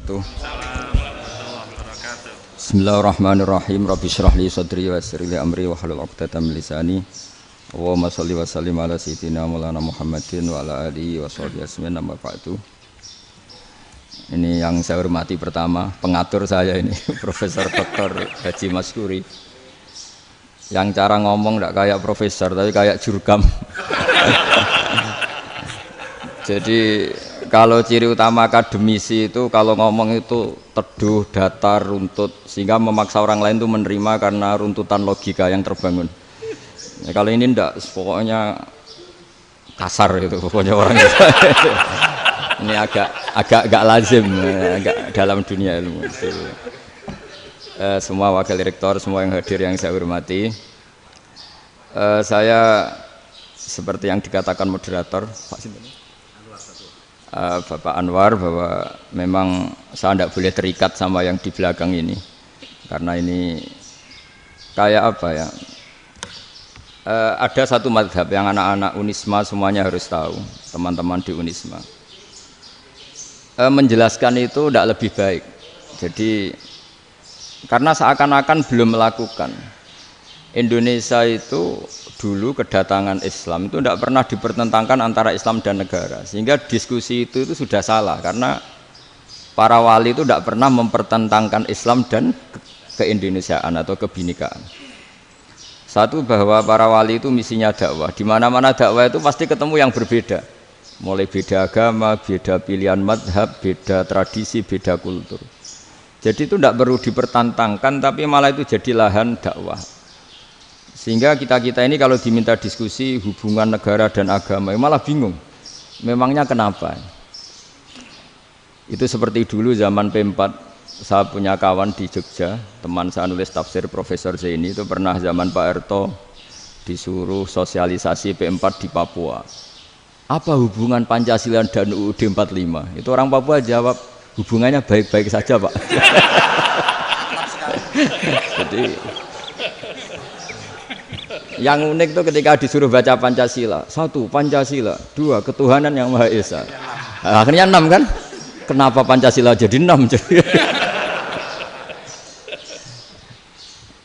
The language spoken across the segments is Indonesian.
Tuh. Bismillahirrahmanirrahim. Rabbi shrah li sadri wa yassir li amri wa hlul 'uqdatam min lisani. Allahumma shalli wa sallim ala sayyidina Maulana Muhammadin wa ala alihi wa sahbihi ajmain. Amma ba'du. Ini yang saya hormati pertama, pengatur saya ini Profesor Dr. Haji Maskuri. Yang cara ngomong enggak kayak profesor tapi kayak jurkam. Jadi kalau ciri utama akademisi itu kalau ngomong itu teduh, datar, runtut, sehingga memaksa orang lain itu menerima karena runtutan logika yang terbangun. Ya, kalau ini ndak, pokoknya kasar gitu, pokoknya orang itu. Ini agak lazim, agak dalam dunia ilmu. Semua wakil rektor, semua yang hadir yang saya hormati, saya seperti yang dikatakan moderator, Pak Sinten. Bapak Anwar, bahwa memang saya tidak boleh terikat sama yang di belakang ini karena ini kayak apa ya, ada satu madhab yang anak-anak Unisma semuanya harus tahu, teman-teman di Unisma menjelaskan itu tidak lebih baik. Jadi karena seakan-akan belum melakukan. Indonesia itu dulu kedatangan Islam itu tidak pernah dipertentangkan antara Islam dan negara, sehingga diskusi itu sudah salah karena para wali itu tidak pernah mempertentangkan Islam dan keindonesiaan atau kebinekaan. Satu, bahwa para wali itu misinya dakwah, di mana-mana dakwah itu pasti ketemu yang berbeda, mulai beda agama, beda pilihan madhab, beda tradisi, beda kultur. Jadi itu tidak perlu dipertentangkan, tapi malah itu jadi lahan dakwah. Sehingga kita-kita ini kalau diminta diskusi hubungan negara dan agama malah bingung. Memangnya kenapa? Itu seperti dulu zaman P4, saya punya kawan di Jogja, teman saya nulis tafsir Profesor Zaini, itu pernah zaman Pak Erto disuruh sosialisasi P4 di Papua. Apa hubungan Pancasila dan UUD 45? Itu orang Papua jawab, hubungannya baik-baik saja, Pak. Jadi yang unik itu ketika disuruh baca Pancasila, satu Pancasila, dua ketuhanan yang Maha Esa. Akhirnya 6 kan? Kenapa Pancasila jadi 6?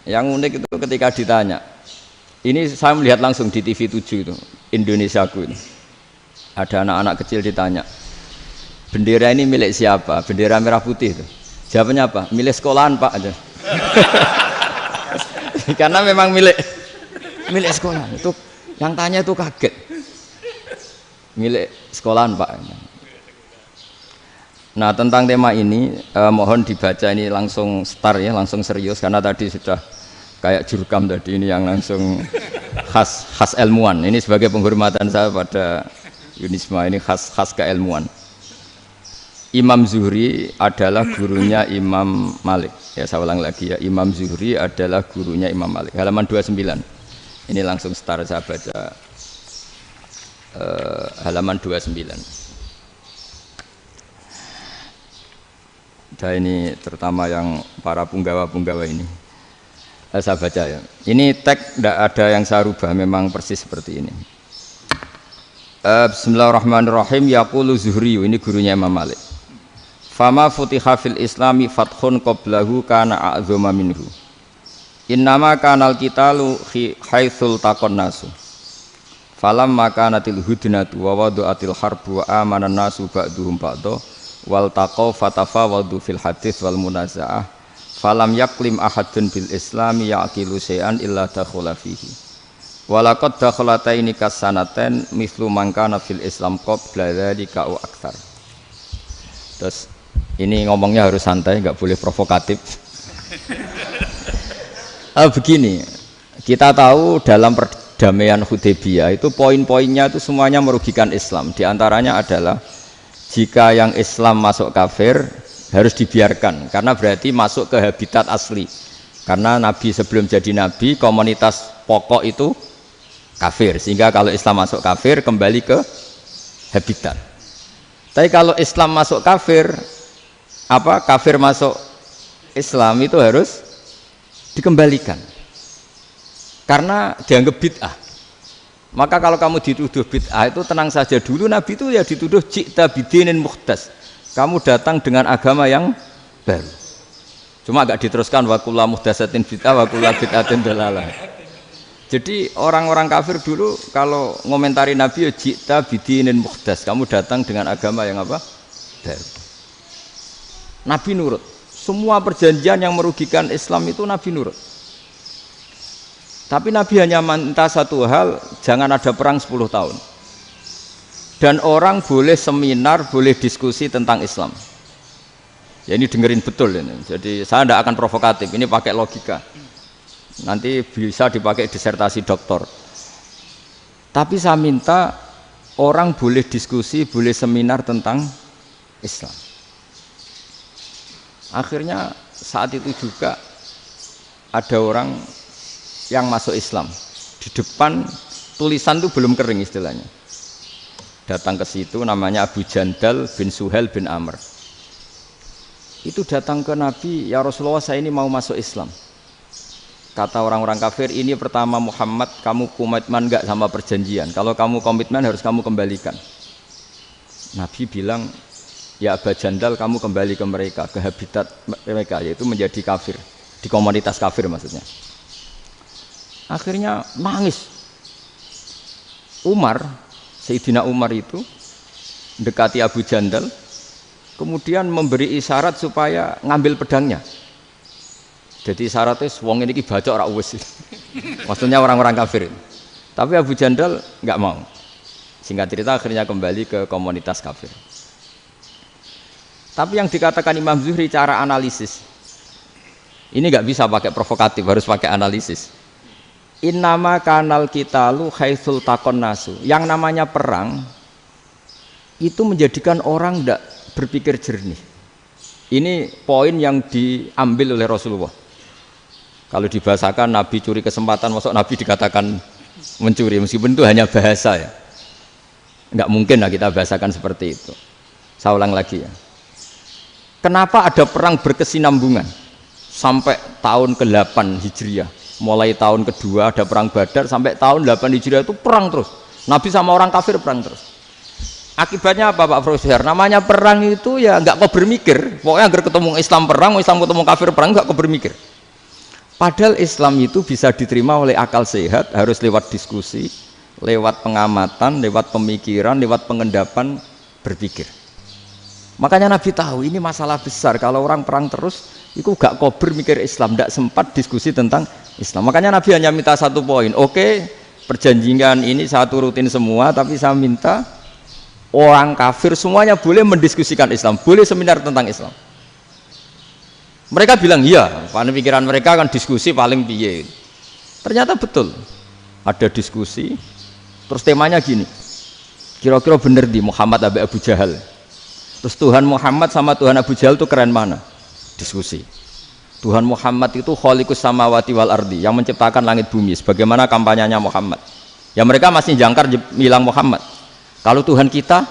Yang unik itu ketika ditanya, ini saya melihat langsung di TV 7 itu, Indonesiaku itu. Ada anak-anak kecil ditanya, bendera ini milik siapa? Bendera merah putih itu. Jawabannya apa? Milik sekolahan, Pak. Aja. Karena memang milik sekolah. Itu yang tanya itu kaget. Milik sekolahan, Pak. Nah, tentang tema ini mohon dibaca ini langsung start ya, langsung serius karena tadi sudah kayak jurkam tadi, ini yang langsung khas ilmuwan. Ini sebagai penghormatan saya pada Unisma, ini khas keilmuan. Imam Zuhri adalah gurunya Imam Malik. Ya, saya ulang lagi ya, Imam Zuhri adalah gurunya Imam Malik. Halaman 29. Ini langsung start saya baca halaman 29. Dan ini terutama yang para punggawa-punggawa ini. Saya baca ya. Ini teks tidak ada yang saya rubah, memang persis seperti ini. Bismillahirrahmanirrahim. Yaqulu Zuhri, ini gurunya Imam Malik. Fama futiha fil islami fathun qablahu kana a'zama minhu. Innama kanal qitalu haitsul taqon nasu. Falam makanatil hudnatu wa wadu'atil harbu wa amanan nasu ba'duhum ba'da wal taqaw fatafawadu fil hadits wal munaza'ah. Falam yaklim ahadun bil islami yaqilu syai'an illa dakhala fihi. Walaqad dakhalataini kasanaten mithlu man kana fil islam qabla dzalika au aktsar. Terus ini ngomongnya harus santai, enggak boleh provokatif. Begini, kita tahu dalam perdamaian Hudaybiyah itu poin-poinnya itu semuanya merugikan Islam. Di antaranya adalah jika yang Islam masuk kafir harus dibiarkan karena berarti masuk ke habitat asli. Karena Nabi sebelum jadi Nabi komunitas pokok itu kafir, sehingga kalau Islam masuk kafir kembali ke habitat. Tapi kalau Islam masuk kafir, kafir masuk Islam itu harus dikembalikan karena dianggap bid'ah. Maka kalau kamu dituduh bid'ah itu tenang saja dulu, Nabi itu ya dituduh ji'ta bidinin muhdas, kamu datang dengan agama yang baru. Cuma agak diteruskan wa kullu muhdatsatin bid'ah wa kullu bid'atin dalalah. Jadi orang-orang kafir dulu kalau ngomentari Nabi ya jita bidinin muhdas, kamu datang dengan agama yang apa? Baru. Nabi nurut. Semua perjanjian yang merugikan Islam itu Nabi nurut. Tapi Nabi hanya minta satu hal, jangan ada perang 10 tahun. Dan orang boleh seminar, boleh diskusi tentang Islam. Ya ini dengerin betul ini. Jadi saya tidak akan provokatif, ini pakai logika. Nanti bisa dipakai disertasi doktor. Tapi saya minta orang boleh diskusi, boleh seminar tentang Islam. Akhirnya saat itu juga ada orang yang masuk Islam. Di depan tulisan itu belum kering istilahnya. Datang ke situ namanya Abu Jandal bin Suhail bin Amr. Itu datang ke Nabi, ya Rasulullah saya ini mau masuk Islam. Kata orang-orang kafir, ini pertama Muhammad, kamu komitmen enggak sama perjanjian? Kalau kamu komitmen harus kamu kembalikan. Nabi bilang, ya Abu Jandal kamu kembali ke mereka, ke habitat mereka, yaitu menjadi kafir, di komunitas kafir maksudnya. Akhirnya nangis. Umar, Sayyidina Umar itu mendekati Abu Jandal, kemudian memberi isyarat supaya ngambil pedangnya. Jadi isyaratnya wong ini baca ora wis. Maksudnya orang-orang kafir. Tapi Abu Jandal nggak mau. Singkat cerita akhirnya kembali ke komunitas kafir. Tapi yang dikatakan Imam Zuhri cara analisis ini nggak bisa pakai provokatif, harus pakai analisis. Innama kanal kitalu haitsul takon nasu. Yang namanya perang itu menjadikan orang tidak berpikir jernih. Ini poin yang diambil oleh Rasulullah. Kalau dibahasakan Nabi curi kesempatan, masuk Nabi dikatakan mencuri, meskipun itu hanya bahasa ya. Enggak mungkin lah kita bahasakan seperti itu. Saya ulang lagi ya. Kenapa ada perang berkesinambungan sampai tahun ke-8 Hijriah? Mulai tahun kedua ada perang Badar sampai tahun 8 Hijriah itu perang terus. Nabi sama orang kafir perang terus. Akibatnya apa Pak Profesor? Namanya perang itu ya nggak kau bermikir. Pokoknya agar ketemu Islam perang, Islam ketemu kafir perang nggak kau bermikir. Padahal Islam itu bisa diterima oleh akal sehat, harus lewat diskusi, lewat pengamatan, lewat pemikiran, lewat pengendapan berpikir. Makanya Nabi tahu ini masalah besar. Kalau orang perang terus, itu gak kober mikir Islam, tidak sempat diskusi tentang Islam. Makanya Nabi hanya minta satu poin. Oke, perjanjian ini saya turutin semua, tapi saya minta orang kafir semuanya boleh mendiskusikan Islam, boleh seminar tentang Islam. Mereka bilang iya, karena pikiran mereka kan diskusi paling piye. Ternyata betul, ada diskusi. Terus temanya gini, kira-kira bener di Muhammad Abu Jahal. Terus Tuhan Muhammad sama Tuhan Abu Jahal itu keren mana? Diskusi. Tuhan Muhammad itu khaliqus samawati wal ardi, yang menciptakan langit bumi. Sebagaimana kampanyenya Muhammad. Ya mereka masih jangkar bilang Muhammad. Kalau Tuhan kita,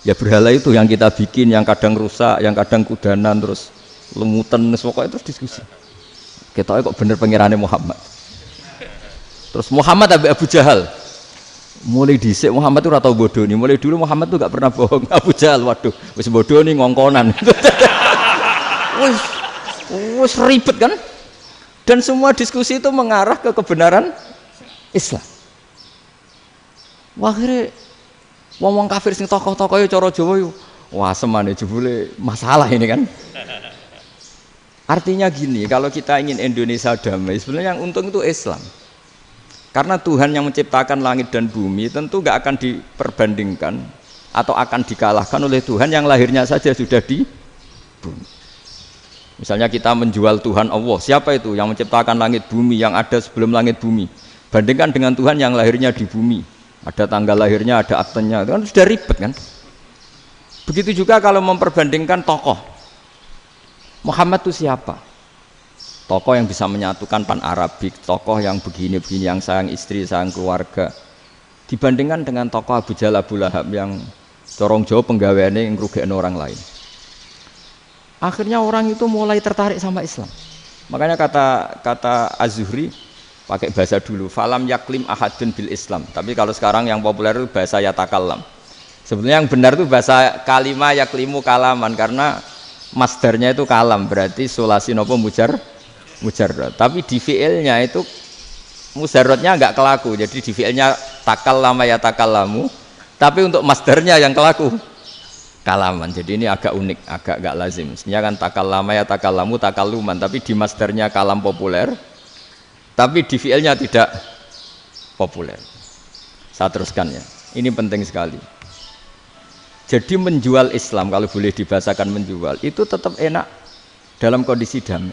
ya berhala itu yang kita bikin, yang kadang rusak, yang kadang kudanan, terus lemutan, pokoknya terus diskusi. Kita kok bener pengirannya Muhammad. Terus Muhammad Abu Jahal. Mulai dhisik Muhammad itu ora tau bodoh nih. Mulai dulu Muhammad itu gak pernah bohong. Abu Jahal, waduh, wis bodoh nih ngongkonan. Wis ribet kan? Dan semua diskusi itu mengarah ke kebenaran Islam. Wah, akhirnya wong kafir sing tokoh-tokoh cara Jawa yo wah semane jebule masalah ini kan. Artinya gini, kalau kita ingin Indonesia damai, sebenarnya yang untung itu Islam. Karena Tuhan yang menciptakan langit dan bumi tentu gak akan diperbandingkan atau akan dikalahkan oleh Tuhan yang lahirnya saja sudah di bumi. Misalnya kita menjual Tuhan Allah, siapa itu yang menciptakan langit bumi, yang ada sebelum langit bumi? Bandingkan dengan Tuhan yang lahirnya di bumi, ada tanggal lahirnya, ada aktenya, itu kan sudah ribet kan? Begitu juga kalau memperbandingkan tokoh. Muhammad itu siapa? Tokoh yang bisa menyatukan pan Arabik, tokoh yang begini-begini, yang sayang istri, sayang keluarga. Dibandingkan dengan tokoh Abu Jahal, Abu Lahab yang corong jauh penggaweannya yang ngerugikan orang lain. Akhirnya orang itu mulai tertarik sama Islam. Makanya kata Az-Zuhri pakai bahasa dulu, falam yaklim ahadun bil Islam. Tapi kalau sekarang yang populer itu bahasa yatakallam. Sebetulnya yang benar itu bahasa kalima yaklimu kalaman, karena masdarnya itu kalam, berarti sulasi nopo mujarrad. Tapi di fiilnya itu mujarradnya enggak kelaku. Jadi di fiilnya takallama ya takallamu, tapi untuk masdarnya yang kelaku kalaman. Jadi ini agak unik, agak enggak lazim. Sebenarnya kan takallama ya takallamu takalluman, tapi di masdarnya kalam populer, tapi di fiilnya tidak populer. Saya teruskan ya. Ini penting sekali. Jadi menjual Islam, kalau boleh dibahasakan menjual, itu tetap enak dalam kondisi damai.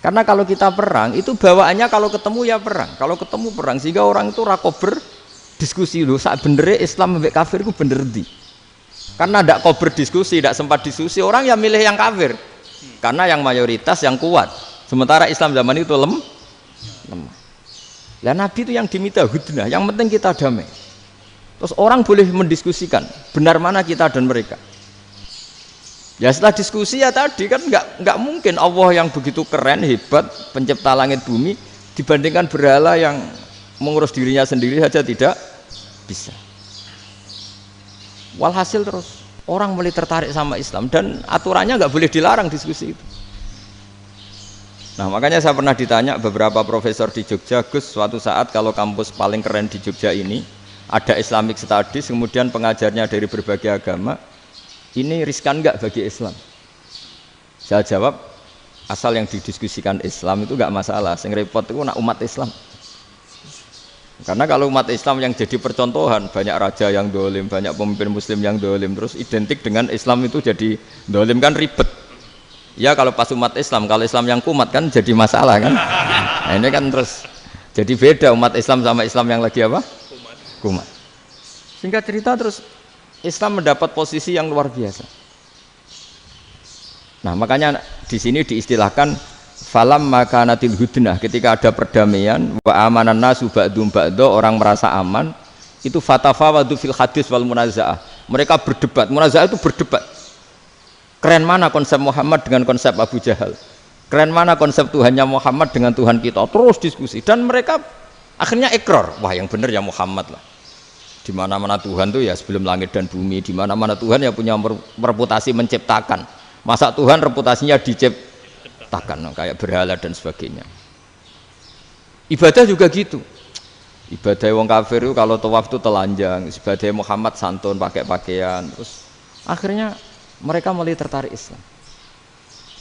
Karena kalau kita perang, itu bawaannya kalau ketemu ya perang. Kalau ketemu perang, sehingga orang itu rakober diskusi dulu. Saat bener Islam sampai kafir itu bener di. Karena tidak kober diskusi, tidak sempat diskusi, orang yang milih yang kafir. Karena yang mayoritas yang kuat. Sementara Islam zaman itu lemah. Lah Nabi itu yang diminta hudnah, yang penting kita damai. Terus orang boleh mendiskusikan benar mana kita dan mereka. Ya setelah diskusi ya tadi kan nggak mungkin Allah yang begitu keren hebat pencipta langit bumi dibandingkan berhala yang mengurus dirinya sendiri saja tidak bisa. Walhasil terus orang mulai tertarik sama Islam dan aturannya nggak boleh dilarang diskusi itu. Nah makanya saya pernah ditanya beberapa profesor di Jogja, Gus suatu saat kalau kampus paling keren di Jogja ini ada Islamic Studies, kemudian pengajarnya dari berbagai agama, ini riskan enggak bagi Islam? Saya jawab, asal yang didiskusikan Islam itu enggak masalah, yang repot itu umat Islam. Karena kalau umat Islam yang jadi percontohan, banyak raja yang dolim, banyak pemimpin muslim yang dolim, terus identik dengan Islam itu jadi dolim kan ribet. Ya kalau pas umat Islam, kalau Islam yang kumat kan jadi masalah kan. Nah ini kan terus jadi beda umat Islam sama Islam yang lagi apa? Kumat. Singkat cerita terus Islam mendapat posisi yang luar biasa. Nah makanya di sini diistilahkan falam makanatil hudnah, ketika ada perdamaian wa amanan nasu ba'dum ba'do, orang merasa aman, itu fatafawadu fil hadis wal munazaah. Mereka berdebat, munazaah itu berdebat. Keren mana konsep Muhammad dengan konsep Abu Jahal? Keren mana konsep Tuhannya Muhammad dengan Tuhan kita? Terus diskusi dan mereka akhirnya ikrar, wah yang benar ya Muhammad lah. Di mana-mana Tuhan tuh ya sebelum langit dan bumi, di mana-mana Tuhan ya punya reputasi menciptakan. Masa Tuhan reputasinya diciptakan, kayak berhala dan sebagainya. Ibadah juga gitu. Ibadah wong kafir itu kalau tawaf itu telanjang, ibadah Muhammad santun pakai pakaian. Terus akhirnya mereka mulai tertarik Islam.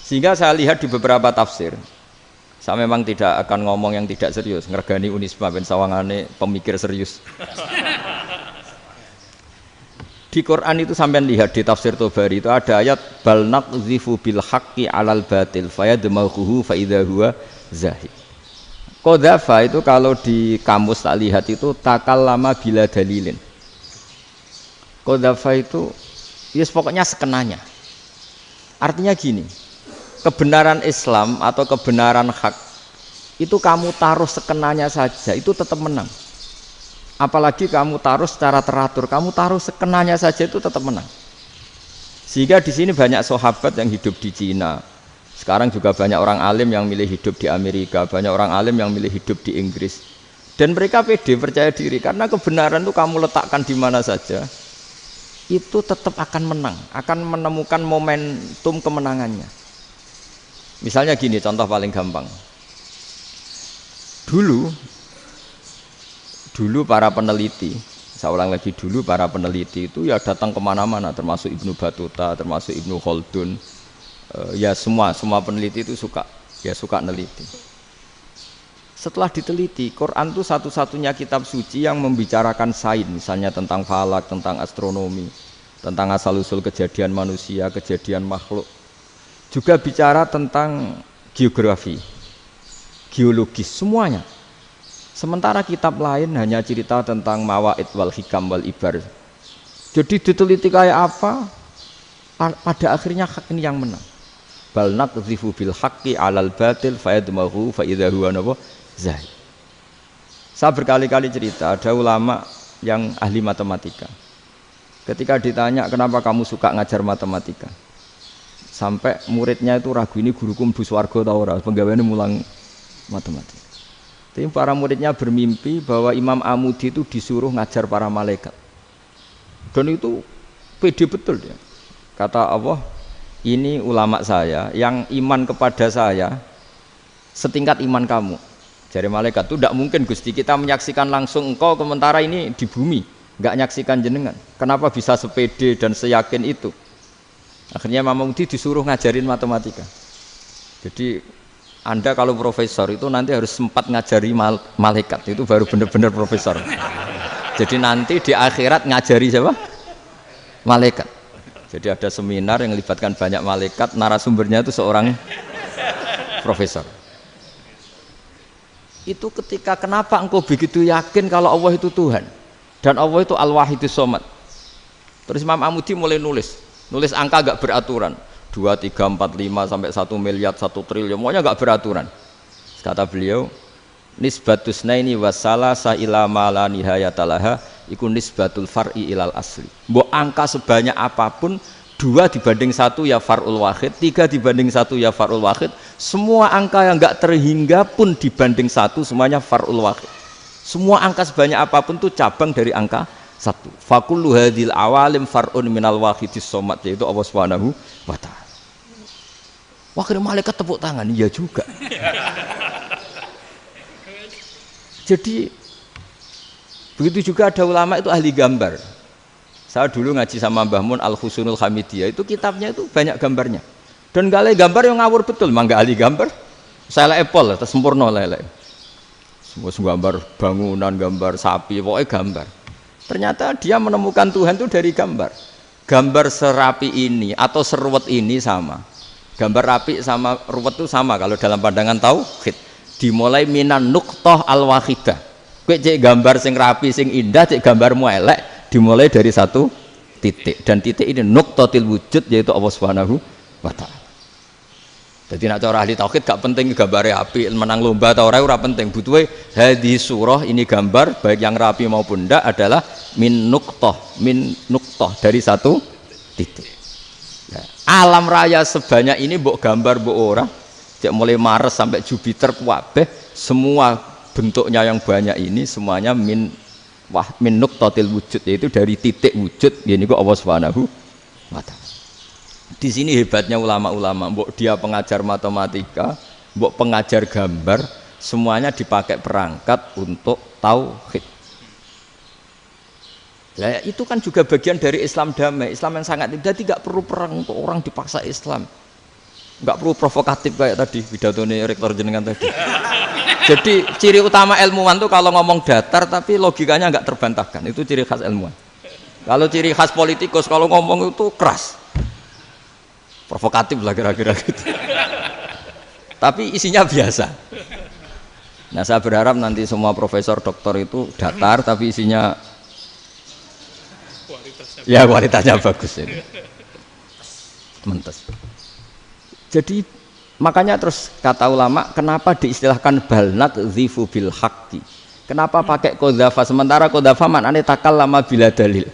Sehingga saya lihat di beberapa tafsir, saya memang tidak akan ngomong yang tidak serius, ngergani Unisma ben sawangane pemikir serius. Di Quran itu sampai lihat di tafsir Tobari itu ada ayat bal naqzifu bil haqqi 'alal batil fayadmaghuhu fa idza huwa zahid. Qadzafa itu kalau di kamus tak lihat itu takallama bila dalilin. Qadzafa itu yes pokoknya sekenanya. Artinya gini, kebenaran Islam atau kebenaran hak itu kamu taruh sekenanya saja itu tetap menang. Apalagi kamu taruh secara teratur, kamu taruh sekenanya saja itu tetap menang. Sehingga di sini banyak sahabat yang hidup di Cina. Sekarang juga banyak orang alim yang milih hidup di Amerika, banyak orang alim yang milih hidup di Inggris. Dan mereka pede, percaya diri karena kebenaran itu kamu letakkan di mana saja, itu tetap akan menang, akan menemukan momentum kemenangannya. Misalnya gini, contoh paling gampang. Dulu para peneliti, saya ulang lagi dulu para peneliti itu ya datang kemana-mana, termasuk Ibnu Battuta, termasuk Ibnu Khaldun, ya semua peneliti itu suka neliti. Setelah diteliti, Quran itu satu-satunya kitab suci yang membicarakan sains, misalnya tentang falak, tentang astronomi, tentang asal-usul kejadian manusia, kejadian makhluk. Juga bicara tentang geografi, geologis, semuanya. Sementara kitab lain hanya cerita tentang mawaid wal hikam wal ibar. Jadi diteliti kayak apa, pada akhirnya hak ini yang menang. Bal naqdhifu bil haqqi 'alal batil fayadmaghu fa idza huwa zahid. Saya berkali-kali cerita, ada ulama yang ahli matematika. Ketika ditanya kenapa kamu suka ngajar matematika, sampai muridnya itu ragu, ini guruku mlebu swarga ta ora, penggaweane mulang matematika. Tapi para muridnya bermimpi bahwa Imam Amudi itu disuruh ngajar para malaikat. Dan itu pede betul dia. Kata Allah, ini ulama saya yang iman kepada saya setingkat iman kamu. Jadi malaikat itu tidak mungkin Gusti kita menyaksikan langsung engkau sementara ini di bumi, nggak nyaksikan jenengan. Kenapa bisa sepede dan seyakin itu? Akhirnya Imam Mudi disuruh ngajarin matematika. Jadi Anda kalau profesor itu nanti harus sempat ngajari malaikat, itu baru benar-benar profesor. Jadi nanti di akhirat ngajari siapa? Malaikat. Jadi ada seminar yang melibatkan banyak malaikat, narasumbernya itu seorang profesor. Itu ketika kenapa engkau begitu yakin kalau Allah itu Tuhan dan Allah itu Al-Wahidus Shomad. Terus Imam Amudi mulai nulis angka gak beraturan, 2, 3, 4, 5 sampai 1 miliar, 1 triliun, pokoknya gak beraturan. Kata beliau, nisbatus naini wasalasa ila ma la nihayatalaha iku nisbatul far'i ilal asli. Mbok angka sebanyak apapun, 2 dibanding 1 ya far'ul wahid, 3 dibanding 1 ya far'ul wahid. Semua angka yang enggak terhingga pun dibanding 1 semuanya far'ul wahid. Semua angka sebanyak apapun itu cabang dari angka 1. Fakullu hadhil awalim far'un minal wahidis shomad, yaitu Allah Subhanahu wa ta'ala. Wakil malaikat tepuk tangan, iya juga. Jadi begitu juga ada ulama itu ahli gambar. Saya dulu ngaji sama Mbah Mun Al-Husunul Hamidiyah, itu kitabnya itu banyak gambarnya. Dan gale gambar yang ngawur betul, mangga ahli gambar. Saya epol, sempurna lele. Semua gambar bangunan, gambar sapi, pokoknya gambar. Ternyata dia menemukan Tuhan itu dari gambar. Gambar serapi ini atau seruwet ini sama. Gambar rapi sama ruwet itu sama kalau dalam pandangan tauhid. Dimulai minan nuqtah al-wahidah. Kowe cek gambar sing rapi sing indah, cek gambarmu elek, dimulai dari 1 titik. Dan titik ini nuqtatil wujud, yaitu Allah Subhanahu wa ta'ala. Jadi nak cara ahli tauhid gak penting gambare apik, menang lomba atau ora penting. Butuhe hadis surah ini gambar baik yang rapi maupun ndak adalah min nuqtah dari 1 titik. Ya, alam raya sebanyak ini mbok gambar mbok ora, cek mulai Mars sampai Jupiter kabeh semua bentuknya yang banyak ini semuanya min nuqtatil wujud, yaitu dari titik wujud, yaitu Allah Subhanahu wa ta'ala. Di sini hebatnya ulama-ulama, mbok dia pengajar matematika, mbok pengajar gambar, semuanya dipakai perangkat untuk tauhid. Nah, itu kan juga bagian dari Islam damai, Islam yang sangat tidak perlu perang untuk orang dipaksa Islam. Enggak perlu provokatif kayak tadi pidatone rektor jenengan tadi. Jadi ciri utama ilmuwan tuh kalau ngomong datar tapi logikanya enggak terbantahkan, itu ciri khas ilmuwan. Kalau ciri khas politikus kalau ngomong itu keras. Provokatif lah kira-kira gitu. Tapi isinya biasa. Nah, saya berharap nanti semua profesor doktor itu datar tapi isinya kualitasnya bagus ini. Mentes. Jadi makanya terus kata ulama, kenapa diistilahkan balnat zifu bil haqqi? Kenapa pakai qadzafa sementara qadzafa maknane takallama bila dalil?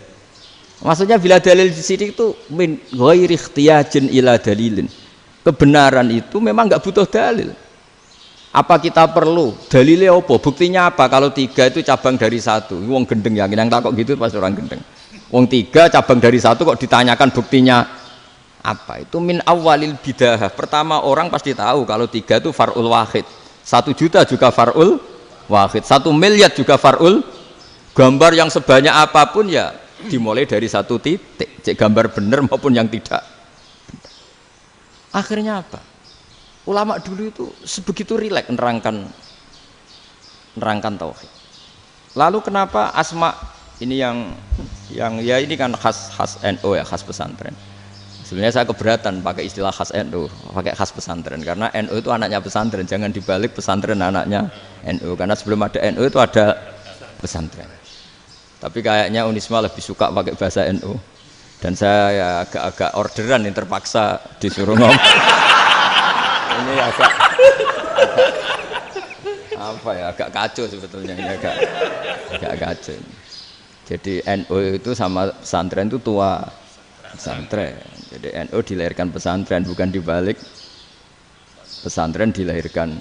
Maksudnya bila dalil di sini itu min ghairi ikhtiyajin ila dalilin. Kebenaran itu memang enggak butuh dalil. Apa kita perlu dalilnya apa? Buktinya apa? Kalau 3 itu cabang dari 1. Wong gendeng yang takok gitu pas orang gendeng. Wong 3 cabang dari 1 kok ditanyakan buktinya apa? Itu min awalil bidah. Pertama orang pasti tahu kalau 3 itu far'ul wahid. 1 juta juga far'ul wahid. 1 miliar juga far'ul. Gambar yang sebanyak apapun ya dimulai dari 1 titik, cek gambar benar maupun yang tidak. Akhirnya apa? Ulama dulu itu sebegitu rileks nerangkan tauhid. Lalu kenapa asma ini yang ya ini kan khas NU ya, khas pesantren. Sebenarnya saya keberatan pakai istilah khas NU, pakai khas pesantren karena NU itu anaknya pesantren, jangan dibalik pesantren anaknya NU karena sebelum ada NU itu ada pesantren. Tapi kayaknya Unisma lebih suka pakai bahasa NU dan saya ya agak orderan yang terpaksa disuruh ngomong. Ini agak apa ya, agak kacau sebetulnya ini agak kacau. Jadi NU itu sama pesantren itu tua pesantren. Jadi NU dilahirkan pesantren, bukan dibalik pesantren dilahirkan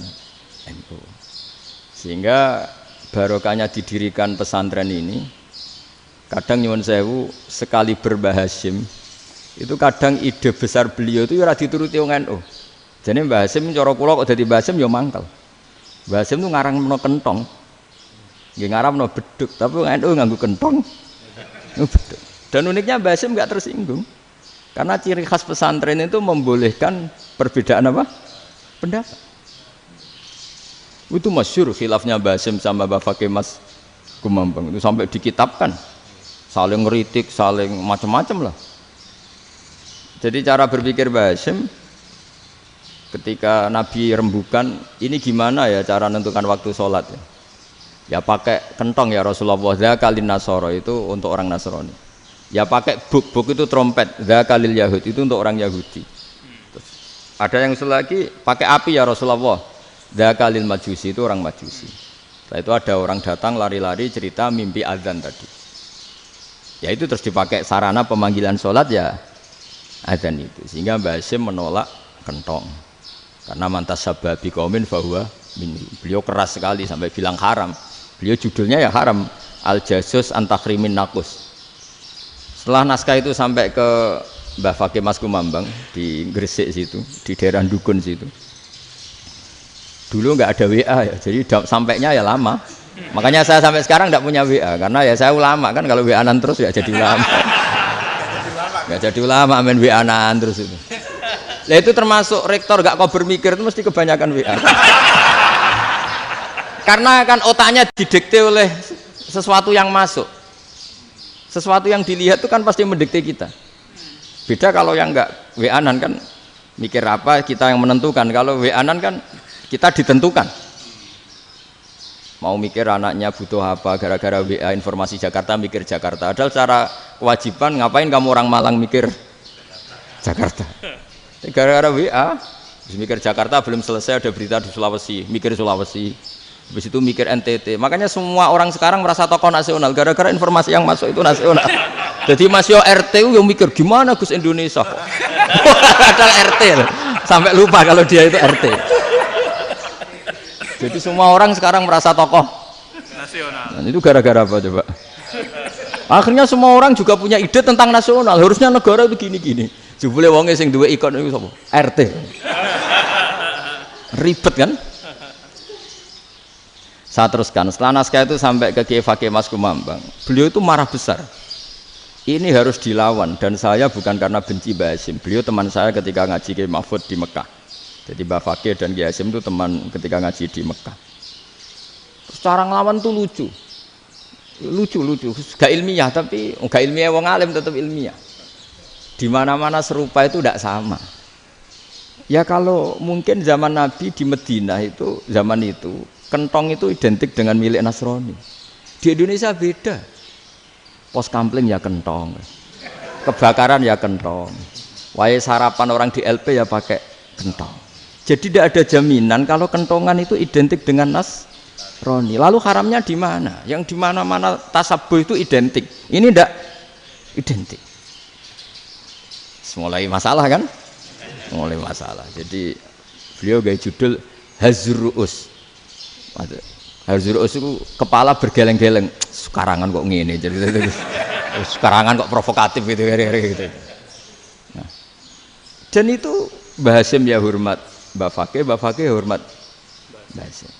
NU. Sehingga barokahnya didirikan pesantren ini kadang nyuwun sewu sekali Mbah Hasyim itu kadang ide besar beliau itu ora dituruti wong NU. Jadi Mbah Hasyim cara kula kok dadi Mbah Hasyim ya mangkel. Mbah Hasyim itu ngarangno kentong. Nggih ngaramno beduk, tapi wong NU nganggo kentong. Beduk. Dan uniknya Mbah Hasyim enggak tersinggung. Karena ciri khas pesantren itu membolehkan perbedaan apa? Pendapat. Itu masyhur khilafnya Mbah Hasyim sama Mbah Fakih Mas Kumambang itu sampai dikitabkan. Saling ngeritik, saling macam-macam lah. Jadi cara berpikir Mbah Hasyim ketika Nabi rembukan, ini gimana ya cara menentukan waktu sholat ya? Ya pakai kentong ya Rasulullah, dzakalin nasara itu untuk orang Nasrani. Ya pakai buk itu trompet, dzakalil Yahud itu untuk orang Yahudi. Terus, ada yang lagi pakai api ya Rasulullah, dzakalil Majusi itu orang Majusi. Setelah itu ada orang datang lari-lari cerita mimpi azan tadi. Ya itu terus dipakai sarana pemanggilan sholat ya azan itu. Sehingga Mbah Hasyim menolak kentong. Karena mantas sababi qaumin fahuwa minhu. Beliau keras sekali sampai bilang haram. Beliau judulnya ya haram. Al-Jasus Antakhrimin Nakus. Setelah naskah itu sampai ke Mbah Fakih Mas Kumambang di Gresik situ, di daerah Dukun situ. Dulu nggak ada WA ya, jadi sampainya ya lama. Makanya saya sampai sekarang nggak punya WA karena ya saya ulama kan, kalau WA-an terus ya jadi ulama. Nggak jadi ulama main WA-an terus itu. Lah itu termasuk rektor nggak kau bermikir itu mesti kebanyakan WA. Karena kan otaknya didikte oleh sesuatu yang masuk. Sesuatu yang dilihat itu kan pasti mendikte kita. Beda kalau yang nggak WA-an kan mikir apa kita yang menentukan. Kalau WA-an kan kita ditentukan. Mau mikir anaknya butuh apa gara-gara WA informasi Jakarta mikir Jakarta. Padahal secara kewajiban ngapain kamu orang Malang mikir Jakarta. Gara-gara WA mikir Jakarta belum selesai ada berita di Sulawesi, mikir Sulawesi. Habis itu mikir NTT. Makanya semua orang sekarang merasa tokoh nasional gara-gara informasi yang masuk itu nasional. Jadi Mas Yo RT yang mikir gimana Gus Indonesia kok. Padahal RT loh. Sampai lupa kalau dia itu RT. Jadi semua orang sekarang merasa tokoh nasional. Dan itu gara-gara apa coba? Akhirnya semua orang juga punya ide tentang nasional. Harusnya negara itu gini-gini. Jebule wonge sing duwe ikon itu sapa? RT. Ribet kan? Saya teruskan. Setelah naskah itu sampai ke Kiai Fakih Mas Kumambang. Beliau itu marah besar. Ini harus dilawan dan saya bukan karena benci Mbah Hasyim. Beliau teman saya ketika ngaji Kiai Mahfud di Mekah. Jadi Mbah Fakih dan Kiai Hasyim itu teman ketika ngaji di Mekah. Terus cara ngelawan tuh lucu. Lucu. Gak ilmiah tapi gak ilmiah wong alim tetap ilmiah. Di mana-mana serupa itu tidak sama. Ya kalau mungkin zaman Nabi di Madinah itu zaman itu kentong itu identik dengan milik Nasrani. Di Indonesia beda. Pos kampling ya kentong. Kebakaran ya kentong. Wae sarapan orang di LP ya pakai kentong. Jadi tidak ada jaminan kalau kentongan itu identik dengan Nasrani. Lalu haramnya di mana? Yang di mana-mana tasabuh itu identik. Ini tidak identik. Mulai masalah kan? Mulai masalah. Jadi beliau gaya judul Hazruus. Hazruus itu kepala bergeleng-geleng. Sekarangan kok ngene. Jadi sekarangan kok provokatif gitu. Nah. Dan itu Mbah Hasyim ya hormat Mbah Fakih hormat Mbah Hasyim.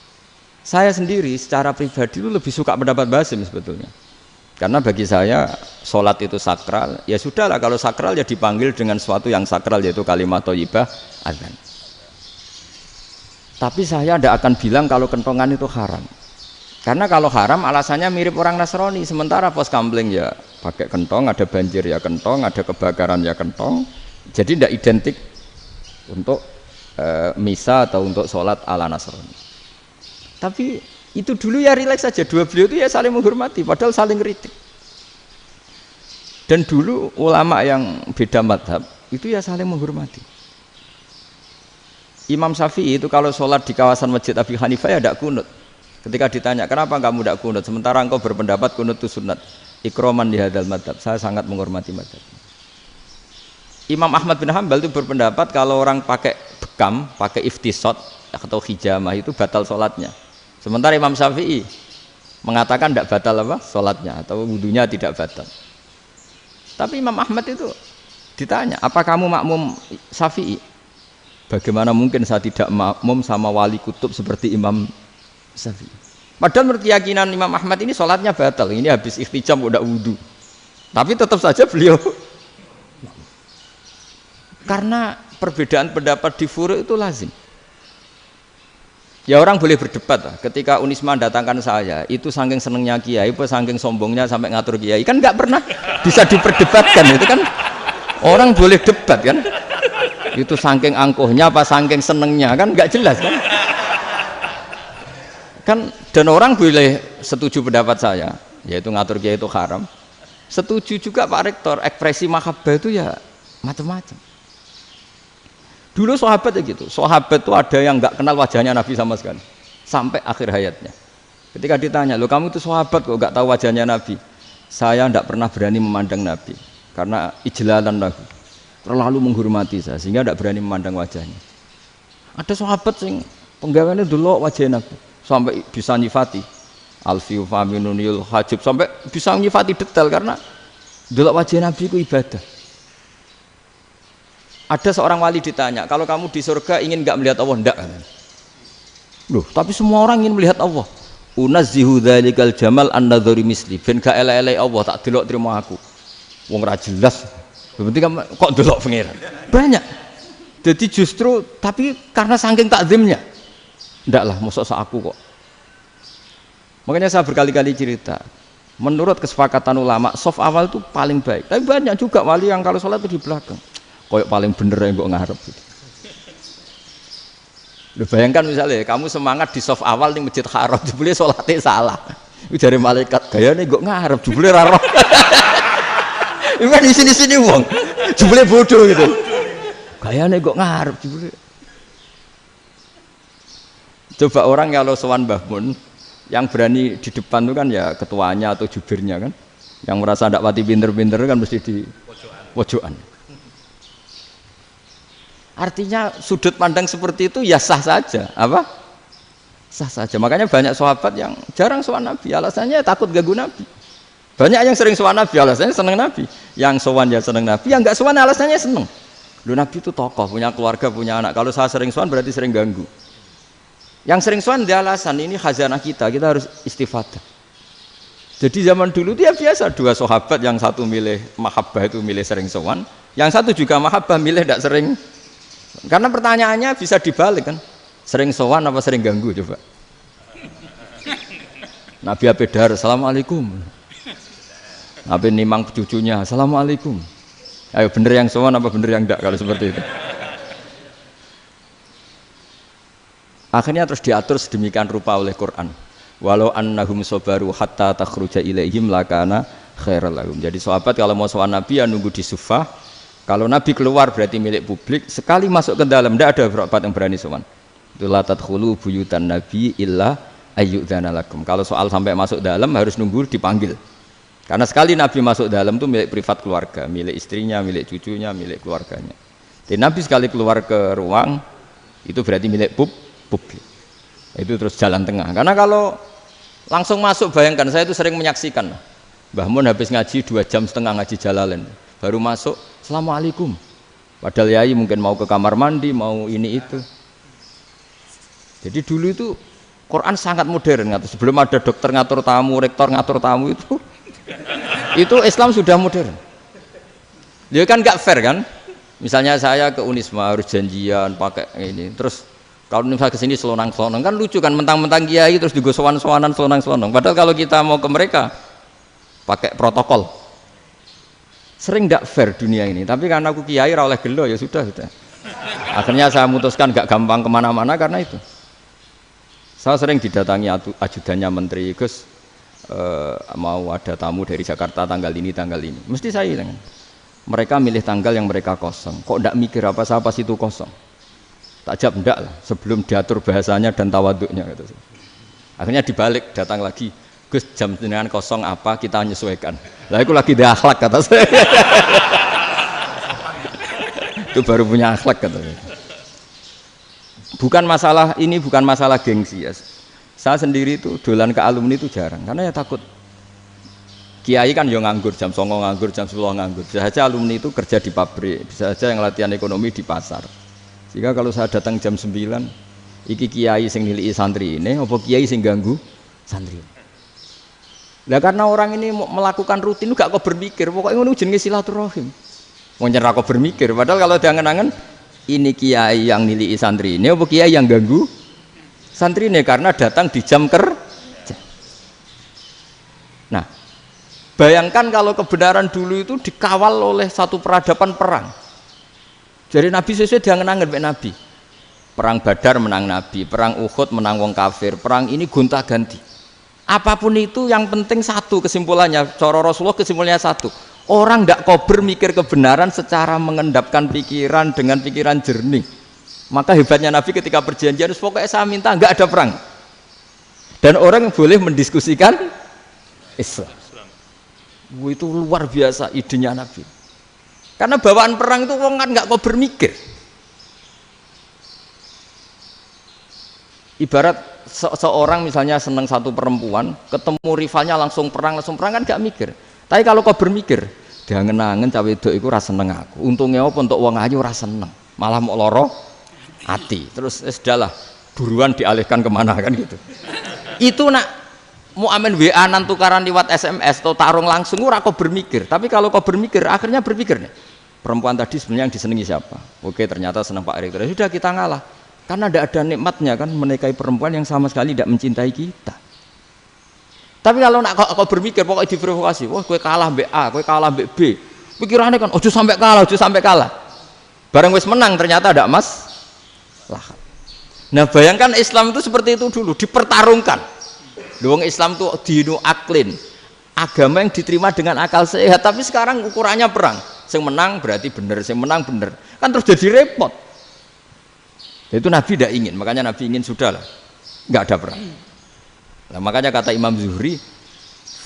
Saya sendiri secara pribadi itu lebih suka pendapat Mbah Hasyim sebetulnya. Karena bagi saya sholat itu sakral, ya sudahlah kalau sakral ya dipanggil dengan sesuatu yang sakral yaitu kalimat thayyibah azan. Tapi saya tidak akan bilang kalau kentongan itu haram. Karena kalau haram alasannya mirip orang Nasrani. Sementara pos kampling ya pakai kentong, ada banjir ya kentong, ada kebakaran ya kentong. Jadi tidak identik untuk misa atau untuk sholat ala Nasrani. Tapi itu dulu ya rileks saja, dua beliau itu ya saling menghormati padahal saling kritik. Dan dulu ulama yang beda madhab itu ya saling menghormati. Imam Syafi'i itu kalau sholat di kawasan Masjid Abi Hanifah ya tidak kunut. Ketika ditanya kenapa kamu tidak kunut sementara engkau berpendapat kunut itu sunat, ikroman di hadal madhab, saya sangat menghormati madhab. Imam Ahmad bin Hanbal itu berpendapat kalau orang pakai bekam, pakai iftisot atau hijamah itu batal sholatnya. Sementara Imam Syafi'i mengatakan tidak batal apa sholatnya atau wudunya tidak batal. Tapi Imam Ahmad itu ditanya, apa kamu makmum Syafi'i? Bagaimana mungkin saya tidak makmum sama wali kutub seperti Imam Syafi'i? Padahal menurut keyakinan Imam Ahmad ini sholatnya batal, ini habis ikhtijam udah wudu. Tapi tetap saja beliau karena perbedaan pendapat di furu' itu lazim. Ya orang boleh berdebat lah. Ketika Unisma datangkan saya, itu saking senengnya kiai, apa saking sombongnya sampai ngatur kiai, kan nggak pernah bisa diperdebatkan. Itu kan orang boleh debat kan? Itu saking angkuhnya apa saking senengnya kan nggak jelas kan? Kan dan orang boleh setuju pendapat saya, yaitu ngatur kiai itu haram. Setuju juga Pak Rektor, ekspresi mahabbah itu ya macam-macam. Dulu sahabat ya gitu, sahabat itu ada yang nggak kenal wajahnya Nabi sama sekali sampai akhir hayatnya. Ketika ditanya, lo kamu itu sahabat kok nggak tahu wajahnya Nabi? Saya tidak pernah berani memandang Nabi karena ijlalan Nabi, terlalu menghormati saya sehingga tidak berani memandang wajahnya. Ada sahabat yang penggawaannya dulu wajah Nabi sampai bisa nyifati alfiu faminunil hajib, sampai bisa nyifati detail karena dulu wajah Nabi itu ibadah. Ada seorang wali ditanya, kalau kamu di surga ingin nggak melihat Allah? Enggak. Loh, tapi semua orang ingin melihat Allah. Unazzihu dzalikal jamal an-nadhari misli. Ben gak elek-elek Allah tak delok terima aku. Wong ra jelas. Berarti kok delok pangeran. Banyak. Jadi justru tapi karena saking takzimnya. Enggak lah, mosok sak aku kok. Makanya saya berkali-kali cerita. Menurut kesepakatan ulama, soft awal itu paling baik. Tapi banyak juga wali yang kalau sholat itu di belakang. Koyok paling bener yang kok ngarep gitu. Lu bayangkan misalnya kamu semangat di soft awal nih masjid haram, jebule sholatnya salah. Itu dari malaikat gayane kok ngarep, jebule ra roh. Itu kan di sini-sini wong. Jebule bodoh gitu. Gayane kok ngarep jebule. Coba orang kalau sowan Mbah Mun yang berani di depan itu kan ya ketuanya atau jubirnya kan. Yang merasa ndak pati pinter-pinter kan mesti di pojokan. Artinya sudut pandang seperti itu ya sah saja, apa? Sah saja. Makanya banyak sahabat yang jarang sowan Nabi, alasannya takut ganggu Nabi. Banyak yang sering sowan Nabi, alasannya seneng Nabi. Yang sowan ya seneng Nabi, yang enggak sowan alasannya seneng. Lu Nabi itu tokoh, punya keluarga, punya anak. Kalau saya sering sowan berarti sering ganggu. Yang sering sowan dia alasan ini khazanah kita harus istifadah. Jadi zaman dulu dia biasa dua sahabat, yang satu milih mahabbah itu milih sering sowan, yang satu juga mahabbah milih tidak sering. Karena pertanyaannya bisa dibalik kan, sering sowan apa sering ganggu coba. Nabi Abedar, assalamualaikum. Nabi nimang cucunya, assalamualaikum. Ayo bener yang sowan apa bener yang enggak kalau seperti itu. Akhirnya terus diatur sedemikian rupa oleh Quran. Walau annahum sabaru hatta takhruja ilaihim lakana khairal lahum. Jadi sahabat kalau mau sowan Nabi ya nunggu di Sufah. Kalau Nabi keluar berarti milik publik, sekali masuk ke dalam tidak ada sahabat yang berani sowan. Itu la tadkhulu buyutan Nabi illa ayyudzana lakum. Kalau soal sampai masuk dalam harus nunggu dipanggil. Karena sekali Nabi masuk dalam itu milik privat keluarga, milik istrinya, milik cucunya, milik keluarganya. Jadi Nabi sekali keluar ke ruang itu berarti milik publik. Itu terus jalan tengah. Karena kalau langsung masuk, bayangkan saya itu sering menyaksikan. Mbah Mun habis ngaji 2,5 jam ngaji Jalalain. Baru masuk, assalamualaikum. Padahal yai mungkin mau ke kamar mandi, mau ini itu. Jadi dulu itu Quran sangat modern. Sebelum ada dokter ngatur tamu, rektor ngatur tamu itu Islam sudah modern. Dia kan nggak fair kan? Misalnya saya ke Unisma harus janjian pakai ini. Terus kalau misalnya kesini selonang-selonang kan lucu kan, mentang-mentang kiai terus juga sowan-sowanan selonang-selonang. Padahal kalau kita mau ke mereka pakai protokol. Sering tidak fair dunia ini, tapi karena aku kiai ra oleh gelo ya sudah. Akhirnya saya memutuskan gak gampang kemana-mana karena itu. Saya sering didatangi ajudannya menteri, Gus mau ada tamu dari Jakarta tanggal ini, mesti saya bilang, mereka milih tanggal yang mereka kosong. Kok tidak mikir apa saya pas itu kosong? Tak jawab enggak lah, sebelum diatur bahasanya dan tawaduknya. Gitu. Akhirnya dibalik, datang lagi. Gus jam jenengan kosong apa kita menyesuaikan. Lah aku lagi di akhlak kata saya. Itu baru punya akhlak kata saya. Bukan masalah ini, bukan masalah gengsi ya. Saya sendiri itu dolan ke alumni itu jarang karena ya takut. Kiai kan yang nganggur jam 09.00 nganggur, jam 10 nganggur. Bisa saja alumni itu kerja di pabrik, bisa saja yang latihan ekonomi di pasar. Sehingga kalau saya datang jam 9, iki kiai sing nilai santri ini, apa kiai sing ganggu santri. Nah karena orang ini melakukan rutin itu gak kok berpikir, pokoknya ngono jenenge silaturahim. Mau nyerah kok berpikir, padahal kalau diangen-angen ini kiai yang nilai santri ini, apa kiai yang ganggu santri ini karena datang di jam kerja. Nah, bayangkan kalau kebenaran dulu itu dikawal oleh satu peradaban perang. Jadi Nabi sesuai diangen-angen Pak Nabi. Perang Badar menang Nabi, perang Uhud menang wong kafir, perang ini gonta-ganti. Apapun itu yang penting satu kesimpulannya, cara Rasulullah kesimpulannya satu. Orang tidak kober mikir kebenaran secara mengendapkan pikiran dengan pikiran jernih. Maka hebatnya Nabi ketika perjanjian, pokoknya saya minta nggak ada perang. Dan orang boleh mendiskusikan Islam. Itu luar biasa idenya Nabi. Karena bawaan perang itu orang kan nggak kok bermikir. Ibarat seorang misalnya senang satu perempuan, ketemu rivalnya langsung perang kan nggak mikir. Tapi kalau kau bermikir, diangen-angen cawe wedok iku ora seneng aku. Untungnya apa untuk wong ayu ora seneng, malah mau loro hati. Terus sudahlah, buruan dialihkan kemana kan gitu. Itu nak mau amen WA nan tukaran lewat SMS atau tarung langsung ora kau bermikir. Tapi kalau kau bermikir, akhirnya berpikir nih. Perempuan tadi sebenarnya yang disenangi siapa? Oke, ternyata senang Pak Erik. Sudah kita ngalah. Karena tidak ada nikmatnya kan menikahi perempuan yang sama sekali tidak mencintai kita. Tapi kalau nak kau berpikir pokoknya diprovokasi, wah kue kalah mbak A, kue kalah mbak B, pikirannya kan, ojo sampai kalah. Bareng wis menang ternyata ada mas. Lah. Nah bayangkan Islam itu seperti itu dulu, dipertarungkan. Doang Islam itu dinu aklin, agama yang diterima dengan akal sehat. Tapi sekarang ukurannya perang, yang menang berarti benar, yang menang benar, kan terus jadi repot. Itu Nabi tidak ingin, makanya Nabi ingin sudahlah, nggak ada perang. Nah, makanya kata Imam Zuhri,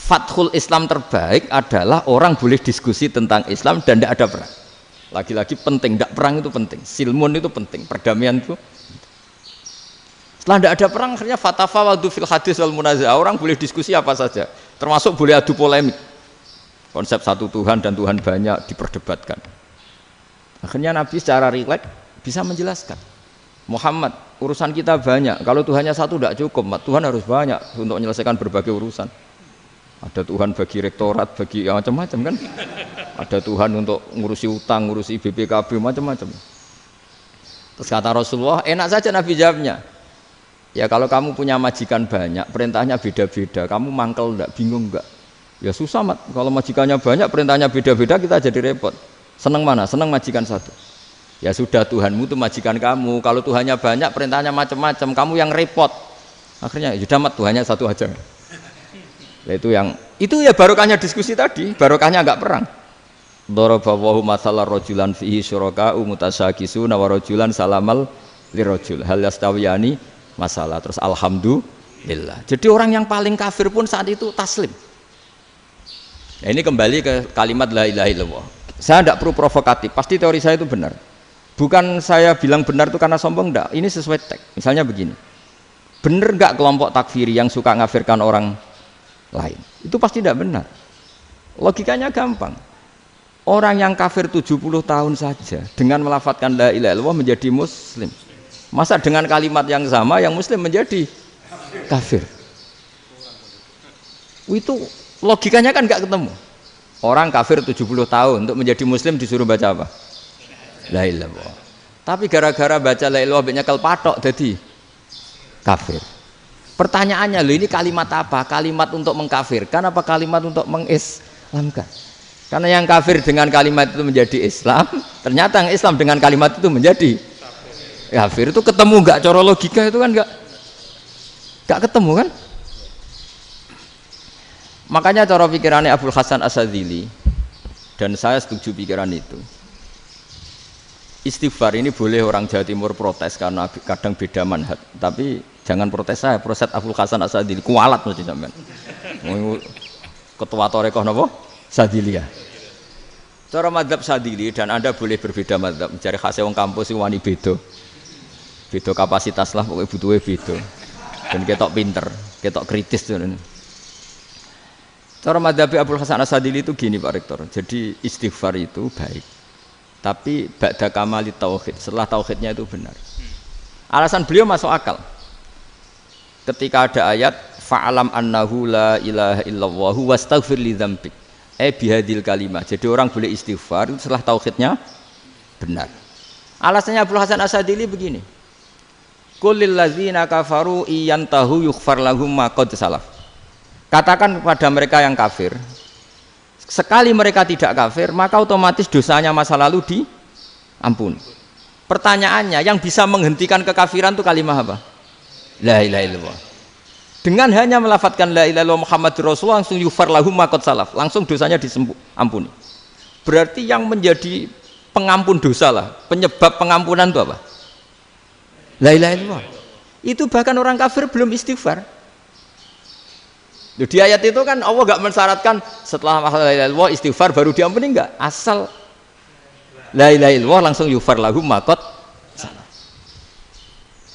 fathul Islam terbaik adalah orang boleh diskusi tentang Islam dan tidak ada perang. Lagi-lagi penting, tidak perang itu penting, silmun itu penting, perdamaian itu. Setelah tidak ada perang, akhirnya fatafawadu fil hadis wal munazah, orang boleh diskusi apa saja, termasuk boleh adu polemik. Konsep satu Tuhan dan Tuhan banyak diperdebatkan. Akhirnya Nabi secara rileks bisa menjelaskan. Muhammad, urusan kita banyak. Kalau Tuhannya satu tidak cukup, Tuhan harus banyak untuk menyelesaikan berbagai urusan. Ada Tuhan bagi rektorat, bagi macam-macam kan. Ada Tuhan untuk ngurusi utang, ngurusi BPKB, macam-macam. Terus kata Rasulullah, enak saja Nabi jawabnya. Ya kalau kamu punya majikan banyak, perintahnya beda-beda, kamu mangkel enggak, bingung enggak? Ya susah mat. Kalau majikannya banyak, perintahnya beda-beda, kita jadi repot. Senang mana? Senang majikan satu. Ya sudah Tuhanmu itu majikan kamu. Kalau Tuhannya banyak, perintahnya macam-macam, kamu yang repot. Akhirnya ya sudah mat, Tuhannya satu aja. Nah, itu ya barokahnya diskusi tadi, barokahnya enggak perang. Daraballahu mathalan rajulan fihi syuraka'u mutasyakisuna wa rajulan salamal lirajul hal yastawiyani masalah. Terus alhamdulillah. Jadi orang yang paling kafir pun saat itu taslim. Nah, ini kembali ke kalimat la ilaha illallah. Saya tidak perlu provokatif, pasti teori saya itu benar. Bukan saya bilang benar itu karena sombong, enggak. Ini sesuai teks. Misalnya begini, benar enggak kelompok takfiri yang suka ngafirkan orang lain? Itu pasti tidak benar. Logikanya gampang. Orang yang kafir 70 tahun saja dengan melafadzkan la ilaha illallah menjadi muslim. Masa dengan kalimat yang sama yang muslim menjadi kafir? Itu logikanya kan enggak ketemu. Orang kafir 70 tahun untuk menjadi muslim disuruh baca apa? La ilaha illallah. Tapi gara-gara baca la ilaha illallah nyekel patok jadi kafir. Pertanyaannya, loh ini kalimat apa? Kalimat untuk mengkafirkan apa kalimat untuk mengislamkan? Karena yang kafir dengan kalimat itu menjadi Islam, ternyata yang Islam dengan kalimat itu menjadi kafir. Itu ketemu enggak cara logika itu kan enggak ketemu kan? Makanya cara pikirannya Abul Hasan Asyadzili, dan saya setuju pikiran itu. Istighfar ini boleh orang Jawa Timur protes karena kadang beda manhaj, tapi jangan protes saya, protes Abul Hasan Asyadzili, kualat mesti sampean. Ketua Torekoh napa? Sadziliyah. Cara madzhab Sadzili, dan Anda boleh berbeda madzhab, mencari khasnya wong kampus wani beda. Beda kapasitas lah, pokoknya butuhnya beda. Dan ketok pinter, ketok kritis tuh. Cara madzhab Abdul Hasan Asadili itu gini Pak Rektor. Jadi istighfar itu baik. Tapi ba'da kamali tauhid, setelah tauhidnya itu benar. Alasan beliau masuk akal. Ketika ada ayat fa'alam annahu la ilaha illallah wastaghfir li dzambik. Bihadil kalimah. Jadi orang boleh istighfar itu setelah tauhidnya benar. Alasannya Abdul Hasan Asadili begini. Qul lil ladzina kafaru iyantahu yughfar lahum ma qad salaf. Katakan kepada mereka yang kafir, sekali mereka tidak kafir, maka otomatis dosanya masa lalu diampuni. Pertanyaannya, yang bisa menghentikan kekafiran itu kalimat apa? La ilaha illallah. Dengan hanya melafadzkan la ilaha illallah Muhammadur Rasulullah langsung yughfar lahum ma qad salaf, langsung dosanya diampuni. Berarti yang menjadi pengampun dosa lah, penyebab pengampunan itu apa? La ilaha illallah. Itu bahkan orang kafir belum istighfar. Di ayat itu kan Allah enggak mensyaratkan setelah la ilaha illallah istighfar baru diampuni, enggak. Asal la ilaha illallah langsung yughfar lahum ma qad salaf.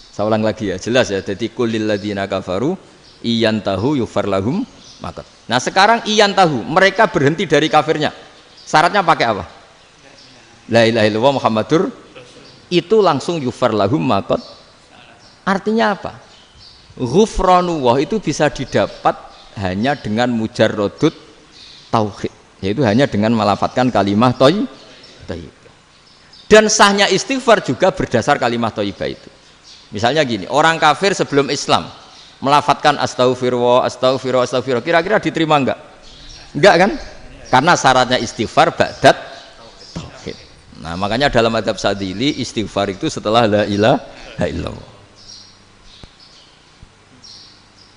Saya ulang lagi ya, jelas ya. Jadi qul lil ladzina kafaru iyantahu yughfar lahum ma qad. Nah, sekarang iyantahu, mereka berhenti dari kafirnya. Syaratnya pakai apa? La ilaha illallah Muhammadur, itu langsung yughfar lahum ma qad. Artinya apa? Ghufranullah itu bisa didapat hanya dengan mujarrodut tauhid, yaitu hanya dengan melafadzkan kalimah thayyibah. Dan sahnya istighfar juga berdasar kalimah thayyibah itu. Misalnya gini, orang kafir sebelum Islam melafadzkan astaghfirullah, astaghfirullah, astaghfirullah, kira-kira diterima enggak? Enggak kan? Karena syaratnya istighfar ba'dat tauhid. Nah, makanya dalam madzhab Sadili istighfar itu setelah la ilaha illallah.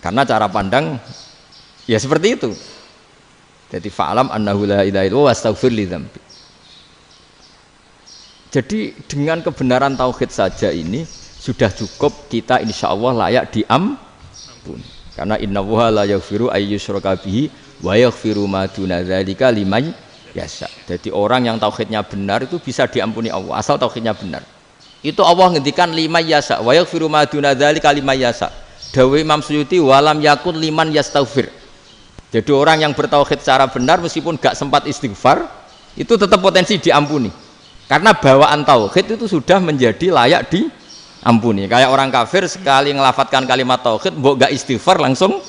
Karena cara pandang ya seperti itu. Jadi fa'alam annahu la ilaha illallah wastaghfir li dzambi. Jadi dengan kebenaran tauhid saja ini sudah cukup kita insya Allah layak diampuni. Karena innallaha la yaghfiru ayyusyraka bihi wa yaghfiru ma duna dzalika liman yasha. Jadi orang yang tauhidnya benar itu bisa diampuni Allah asal tauhidnya benar. Itu Allah ngendikan liman yasha wa yaghfiru ma duna dzalika liman yasha. Dawe Imam Suyuti walam yakun liman yastaghfir. Jadi orang yang bertauhid secara benar meskipun gak sempat istighfar itu tetap potensi diampuni. Karena bawaan tauhid itu sudah menjadi layak diampuni. Kayak orang kafir sekali ngelafatkan kalimat tauhid mbok gak istighfar langsung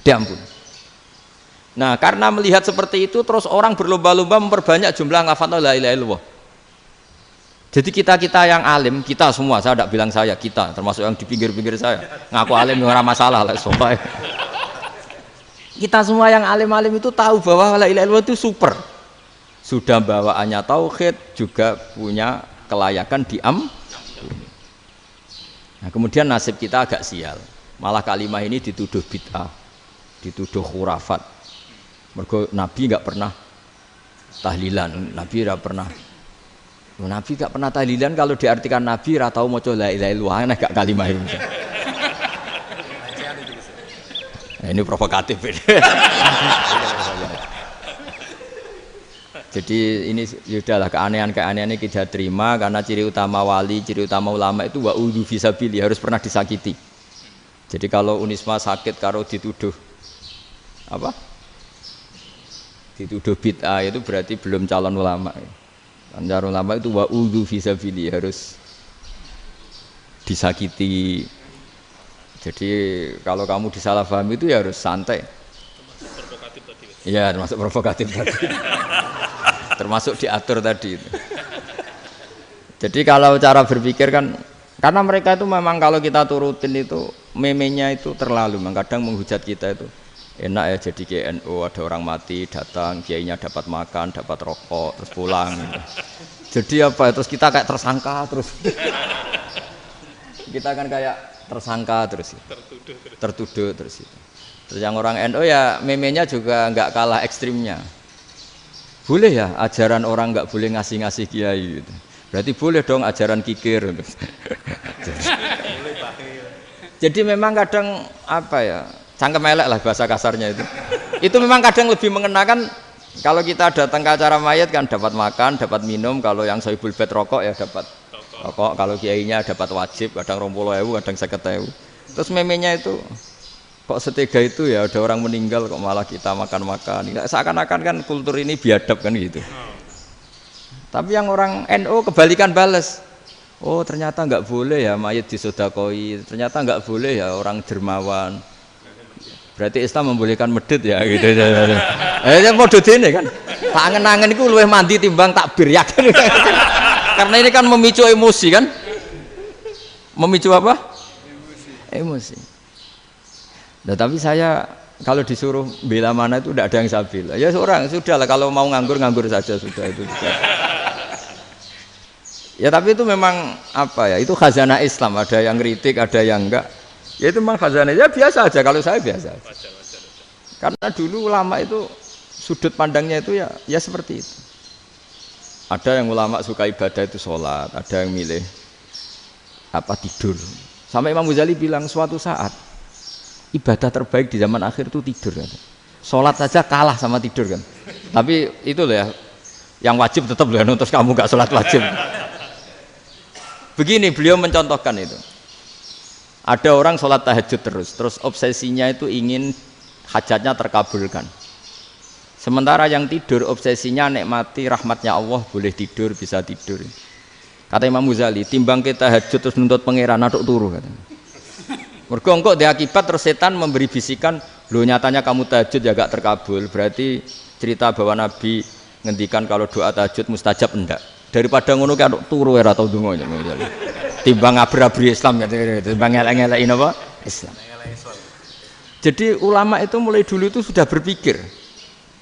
diampuni. Nah, karena melihat seperti itu terus orang berlomba-lomba memperbanyak jumlah ngelafatkan la ilaha illallah. Jadi kita yang alim, kita semua, saya tidak bilang saya, kita termasuk yang di pinggir-pinggir saya ngaku alim nggak masalah lah, soalnya kita semua yang alim-alim itu tahu bahwa la ilaha illallah itu super, sudah bawaannya tauhid, juga punya kelayakan Nah, kemudian nasib kita agak sial, malah kalimah ini dituduh bid'ah, dituduh khurafat. Mergo Nabi nggak pernah tahlilan, Nabi nggak pernah. Nabi gak pernah tahlilan, kalau diartikan Nabi ora tau maca la ilaha illallah, aneh gak kalimah ini. Nah, ini provokatif ini. Jadi ini sudahlah keanehan-keanehan ini kita terima karena ciri utama wali, ciri utama ulama itu wa'udhu fisabili, harus pernah disakiti. Jadi kalau Unisma sakit karo dituduh apa? Dituduh bid'ah itu berarti belum calon ulama. Anjar ulama itu wa'udhu fisabili, harus disakiti. Jadi kalau kamu disalahpahami itu ya harus santai. Provokatif tadi. Iya, termasuk provokatif tadi. Termasuk diatur tadi itu. Jadi kalau cara berpikir kan, karena mereka itu memang kalau kita turutin itu memenya itu terlalu, kadang menghujat kita itu. Enak ya jadi GNU, ada orang mati datang, kiainya dapat makan, dapat rokok, terus pulang gitu. Jadi apa, terus kita kayak tersangka terus. Kita kan kayak tersangka terus, tertuduh terus itu. Terus yang orang NU ya memenya juga nggak kalah ekstrimnya. Boleh ya ajaran orang nggak boleh ngasih kiai gitu. Berarti boleh dong ajaran kikir. Jadi memang kadang apa ya, cangkem elek lah bahasa kasarnya itu. Itu memang kadang lebih mengenakan. Kalau kita datang ke acara mayat kan dapat makan, dapat minum. Kalau yang sohibul bed rokok ya dapat rokok. Kalau kiainya dapat wajib, kadang 20.000, kadang 50.000. Terus memenya itu kok setega itu ya ada orang meninggal kok malah kita makan-makan. Seakan-akan kan kultur ini biadab kan gitu. Tapi yang orang NU kebalikan bales. Oh ternyata nggak boleh ya mayit disodakoi. Ternyata nggak boleh ya orang dermawan. Berarti Islam membolehkan medit ya gitu. Model ini kan. Tak angen-angen itu luwih mandi timbang takbir ya kan. Karena ini kan memicu emosi kan. Memicu apa? Emosi. Nah, tapi saya kalau disuruh bela mana itu tidak ada yang saya bela. Ya seorang sudah lah kalau mau nganggur saja sudah itu. Ya tapi itu memang apa ya? Itu khazanah Islam. Ada yang kritik, ada yang enggak. Ya itu memang khazanah. Ya biasa aja kalau saya biasa. Karena dulu ulama itu sudut pandangnya itu ya seperti itu. Ada yang ulama suka ibadah itu sholat, ada yang milih apa tidur. Sampai Imam Ghazali bilang suatu saat ibadah terbaik di zaman akhir itu tidur kan. Sholat saja kalah sama tidur kan. Tapi itu loh ya, yang wajib tetap loh, terus kamu gak sholat wajib. Begini beliau mencontohkan itu. Ada orang sholat tahajud terus obsesinya itu ingin hajatnya terkabulkan. Sementara yang tidur obsesinya nikmati rahmatnya Allah, boleh tidur, bisa tidur. Kata Imam Ghazali, timbang kita tahajud terus nuntut pangeran aduk turu katanya. Mergo engko dia akibat terus setan memberi bisikan, lho nyatanya kamu tahajud ya gak terkabul. Berarti cerita bahwa Nabi ngendikan kalau doa tahajud mustajab enggak. Daripada ngono ki turu ora tau ndonga. Timbang abri-abri Islam timbang elek-elekin apa? Islam. Jadi ulama itu mulai dulu itu sudah berpikir.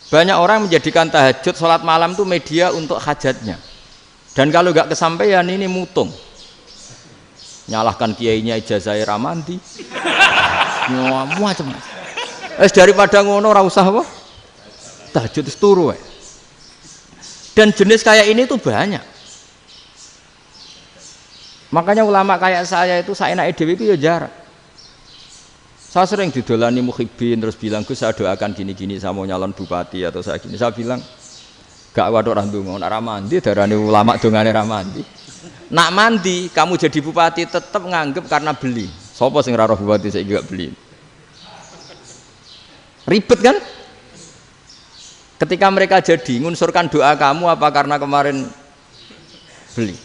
Banyak orang menjadikan tahajud salat malam itu media untuk hajatnya. Dan kalau enggak kesampaian ini mutung. Nyalahkan kiainya ijazah ramandi macam daripada ngono ora usah apa tahajud turu. Dan jenis kayak ini tuh banyak, makanya ulama kayak saya itu saenake dhewe itu ya jarak. Saya sering didolani muhibbin terus bilang Gus saya doakan gini-gini saya mau nyalon bupati atau saya gini, saya bilang gak waduh orang dongo ora mandi darane ulama dongane ra mandi. Nak mandi, kamu jadi bupati tetap nganggep karena beli. Sopo sing ora roh bupati saya juga beli. Ribet kan? Ketika mereka jadi ngunsurkan doa kamu apa karena kemarin beli?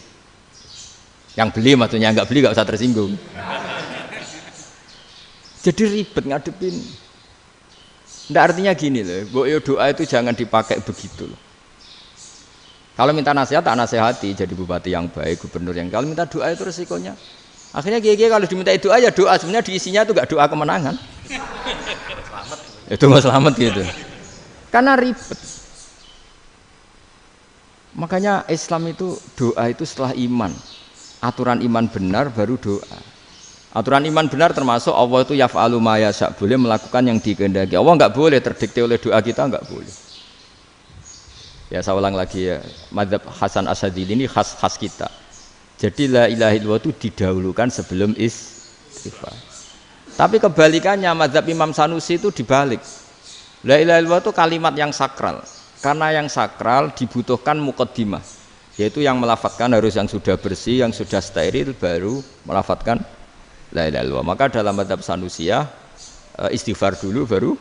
Yang beli maksudnya nggak beli nggak usah tersinggung. Jadi ribet ngadepin. Nggak artinya gini loh, doa itu jangan dipakai begitu loh. Kalau minta nasihat, tak nasihati jadi bupati yang baik, gubernur yang. Kalau minta doa itu resikonya. Akhirnya kiai kalau diminta doa ya doa, sebenarnya diisinya itu gak doa kemenangan. Itu nggak selamat gitu. Karena ribet. Makanya Islam itu doa itu setelah iman. Aturan iman benar baru doa. Aturan iman benar termasuk Allah itu yaf'alu ma yasha, boleh melakukan yang dikehendaki. Allah nggak boleh terdikte oleh doa kita, nggak boleh. Ya saya ulang lagi ya, mazhab Hasan Asyadzili ini khas kita. Jadi la ilaha illallah itu didahulukan sebelum istighfar. Tapi kebalikannya mazhab Imam Sanusi itu dibalik. La ilaha illallah itu kalimat yang sakral. Karena yang sakral dibutuhkan muqaddimah, yaitu yang melafadzkan harus yang sudah bersih, yang sudah steril baru melafadzkan la ilaha illallah. Maka dalam mazhab Sanusiyah istighfar dulu baru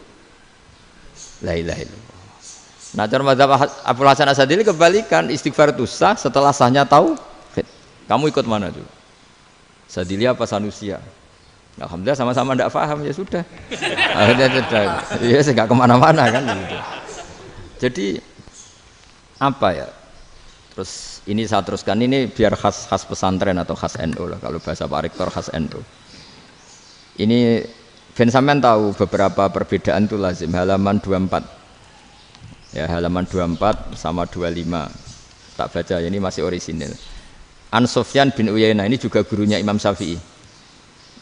la ilaha illallah. Nah, cara mazhab Abdul Hasan Asyadzili kebalikan, istighfar itu sah setelah sahnya tauhid. Kamu ikut mana tuh? Asyadzili apa Sanusiyah? Alhamdulillah sama-sama tidak paham ya sudah. Akhirnya sudah. Ya saya nggak kemana-mana kan gitu. Jadi apa ya? Terus ini saya teruskan ini biar khas pesantren atau khas NU lah, kalau bahasa Pak Rektor khas NU. Ini Ben sampean tahu beberapa perbedaan itu lazim, halaman 24. Ya, halaman 24 sama 25. Tak baca, ini masih orisinil. An Sufyan bin Uyainah, ini juga gurunya Imam Syafi'i.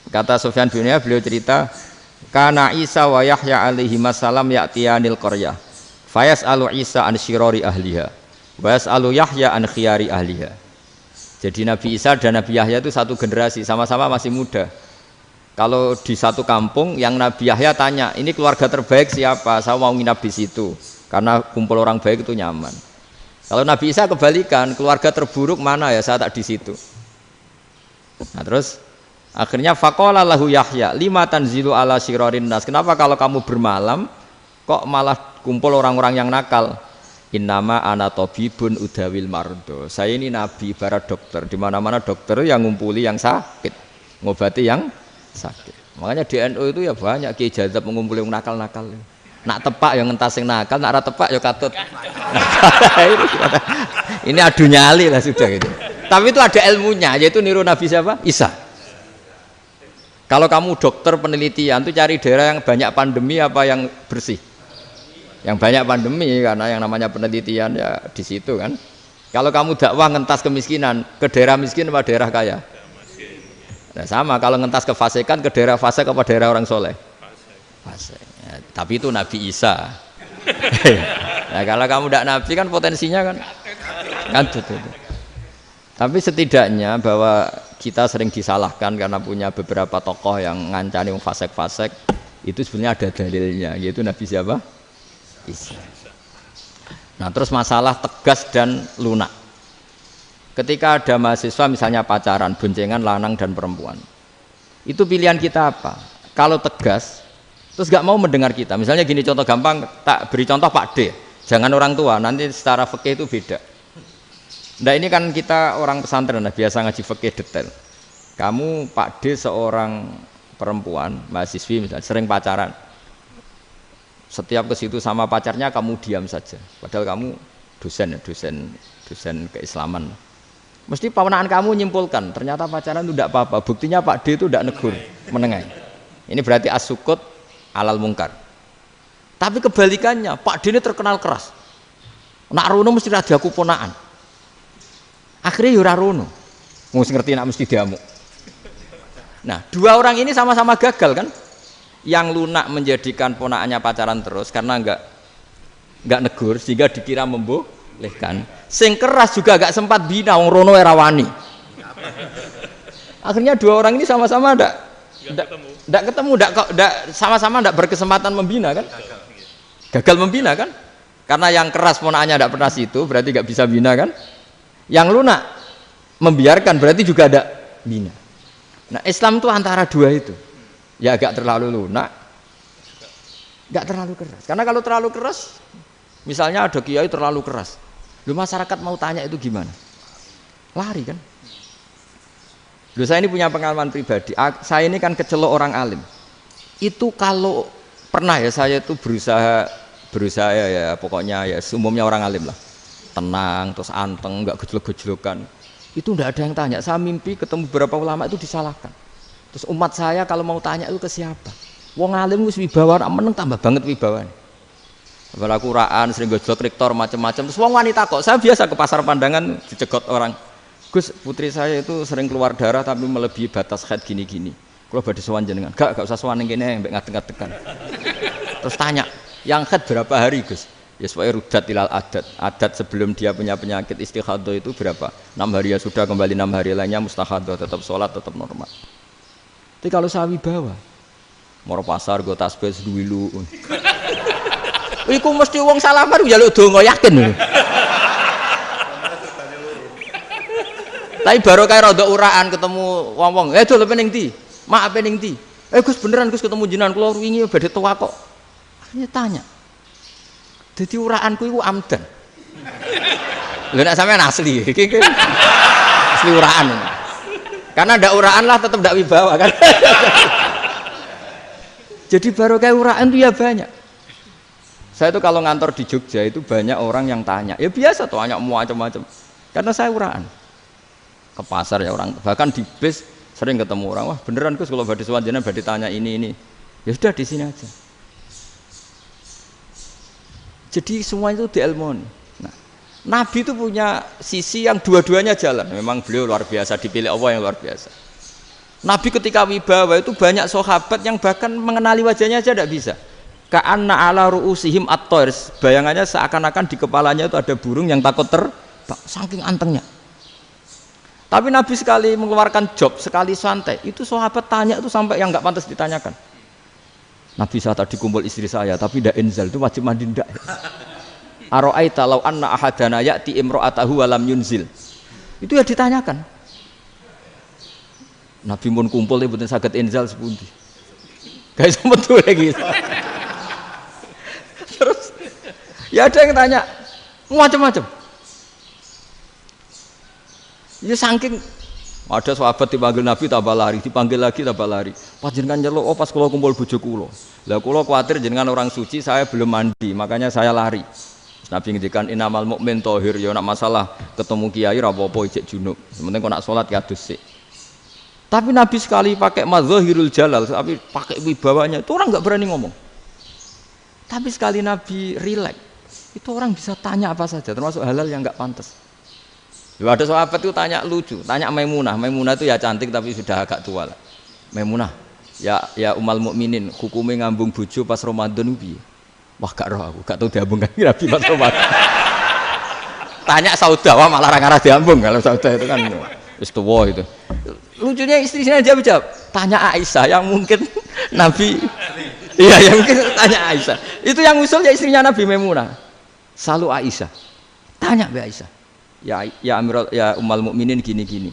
Kata Sufyan bin Uyainah, beliau cerita, kana Isa wa Yahya alaihi masalam ya'tiyanil qaryah. Fayas'alu Isa an syirari ahliha, wa yas'alu Yahya an khiyari ahliha. Jadi Nabi Isa dan Nabi Yahya itu satu generasi, sama-sama masih muda. Kalau di satu kampung yang Nabi Yahya tanya, ini keluarga terbaik siapa? Saya mau nginap di situ. Karena kumpul orang baik itu nyaman. Kalau Nabi Isa kebalikan, keluarga terburuk mana ya, saya tak di situ. Nah terus Akhirnya faqala lahu Yahya, lima tanzilu ala syirarin nas. Kenapa kalau kamu bermalam kok malah kumpul orang-orang yang nakal? Innama ana tabibun udawil mardo. Saya ini nabi ibarat dokter. Di mana-mana dokter yang ngumpuli yang sakit, ngobati yang sakit. Makanya di NU itu ya banyak Ki Jazab mengumpuli yang nakal-nakal. Nak tepak yang ngentas yang nakal, nak ora tepak ya katut. Ini adu nyali lah sudah gitu. Tapi itu ada ilmunya, yaitu niru Nabi siapa? Isa. Kalau kamu dokter penelitian tuh cari daerah yang banyak pandemi apa yang bersih? Yang banyak pandemi, karena yang namanya penelitian ya di situ kan. Kalau kamu dakwah ngentas kemiskinan, ke daerah miskin apa daerah kaya? Nah sama, kalau ngentas kefasikan, ke daerah fasik apa daerah orang soleh? Fasik. Ya, tapi itu Nabi Isa. Nah kalau kamu tidak Nabi kan potensinya kan itu. Tapi setidaknya bahwa kita sering disalahkan karena punya beberapa tokoh yang ngancani fasik-fasik, itu sebenarnya ada dalilnya, yaitu Nabi siapa? Isa. Nah terus masalah tegas dan lunak. Ketika ada mahasiswa misalnya pacaran, boncengan lanang dan perempuan, itu pilihan kita apa? Kalau tegas, terus gak mau mendengar kita. Misalnya gini contoh gampang, tak beri contoh Pak D. Jangan orang tua, nanti secara fikih itu beda. Nah ini kan kita orang pesantren, biasa ngaji fikih detail. Kamu Pak D seorang perempuan, mahasiswi misalnya, sering pacaran. Setiap ke situ sama pacarnya kamu diam saja. Padahal kamu dosen keislaman. Mesti pamanaan kamu nyimpulkan, ternyata pacaran itu tidak apa-apa. Buktinya Pak D itu tidak negur, menengai. Ini berarti as-sukut alal mungkar. Tapi kebalikannya, Pak D ini terkenal keras. Nak rono mesti radaku ponaan. Akhirnya yura rono. Mesti ngerti nak mesti diamuk. Nah, dua orang ini sama-sama gagal kan? Yang lunak menjadikan ponakannya pacaran terus karena enggak negur sehingga dikira membolehkan. Sing keras juga enggak sempat bina wong rono era wani. Akhirnya dua orang ini sama-sama enggak ketemu, sama-sama enggak berkesempatan membina kan? Gagal membina kan? Karena yang keras ponakannya enggak pernah situ, berarti enggak bisa bina kan? Yang lunak membiarkan berarti juga ada bina. Nah, Islam itu antara dua itu. Ya agak terlalu lunak, enggak terlalu keras. Karena kalau terlalu keras, misalnya ada kiai terlalu keras, lu masyarakat mau tanya itu gimana? Lari kan? Lu saya ini punya pengalaman pribadi. Saya ini kan kecelok orang alim. Itu kalau pernah ya saya itu berusaha ya pokoknya ya umumnya orang alim lah. Tenang, terus anteng, enggak gejlok-gejlokan. Itu enggak ada yang tanya. Saya mimpi ketemu beberapa ulama itu disalahkan. Terus umat saya kalau mau tanya itu ke siapa? Wong alim wis wibawa, meneng tambah banget wibawan. Apalagi Quran sering gojlok rektor macam-macam. Terus wong wanita kok, saya biasa ke pasar pandangan dicegot orang. Gus, putri saya itu sering keluar darah tapi melebihi batas haid gini-gini. Kalau badhe sowan jenengan, gak usah sowan ning kene mbek ngadeg-ngadegan. Terus tanya, yang haid berapa hari, Gus? Ya supaya rudat ilal adat sebelum dia punya penyakit istihadah itu berapa? 6 hari ya sudah, kembali 6 hari lainnya mustahadah, tetap sholat, tetap normal. Tapi kalau saya wibawa, mau pasar gue tasbih seduwilu. Iku mesti wong salaman njaluk donga yakin. Tapi baru kayak rada uraan ketemu wong-wong, dol pening ndi? Mak pening ndi? Gus beneran Gus ketemu jenengan kula wingi badhe tuwa kok. Akhirnya tanya. Dadi uraanku iku amdan. Lha nek sampean asli, iki asli uraan. Karena ndak uraan lah tetap ndak wibawa kan. Jadi baru kayak uraan itu ya banyak. Saya itu kalau ngantor di Jogja itu banyak orang yang tanya. Ya biasa tuh tanya macam-macam. Karena saya uraan. Ke pasar ya orang, bahkan di bis sering ketemu orang. Wah beneran Gus kalau badhe sowan jenengan badhe tanya ini. Ya sudah di sini aja. Jadi semua itu diilmoni. Nabi itu punya sisi yang dua-duanya jalan. Memang beliau luar biasa, dipilih Allah yang luar biasa. Nabi ketika wibawa itu banyak sahabat yang bahkan mengenali wajahnya aja tidak bisa. Ka'anna ala ru'usihim at-thair. Bayangannya seakan-akan di kepalanya itu ada burung yang takut terbang, saking antengnya. Tapi Nabi sekali mengeluarkan job, sekali santai, itu sahabat tanya itu sampai yang nggak pantas ditanyakan. Nabi saya tadi kumpul istri saya, tapi tidak inzal, itu wajib mandi ndak. Aro'aita law anna ahadana ya'ti imra'atahu wa lam yunzil. Itu ya ditanyakan. Nabi mun kumpul ya mboten saged inzal sepundi. Guys metu lagi. Terus ya ada yang tanya macam-macam. Ya saking ada sahabat dipanggil Nabi tambah lari, dipanggil lagi tambah lari. Panjenengan nyeluk, oh pas kula kumpul bojo kula. Lah kula kuwatir jenengan orang suci, saya belum mandi, makanya saya lari. Nabi ngendikan innamal mukmin thahir, ya nak masalah ketemu kiai ra apa-apa ijek junub. Penting kok nak salat ya adus sik. Tapi Nabi sekali pakai madzahirul jalal, tapi pakai wibawanya, itu orang enggak berani ngomong. Tapi sekali Nabi rileks, itu orang bisa tanya apa saja, termasuk halal yang enggak pantas. Lalu ada sahabat itu tanya lucu, tanya Maimunah. Maimunah itu ya cantik tapi sudah agak tua lah. Maimunah, ya umal mukminin, hukumnya ngambung bojo pas Ramadan piye? Wah gak roh aku, gak tahu diambung kan Nabi pas Ramadan. Tanya Saudah, wah malah ngarah diambung kalau Saudah itu kan wis tuwa itu. Lucunya istrinya dia jawab, tanya Aisyah yang mungkin Nabi, iya yang mungkin tanya Aisyah. Itu yang usul ya istrinya Nabi Maimunah. Selalu Aisyah, tanya be Aisyah. Ya Amirul ya umal mukminin gini-gini.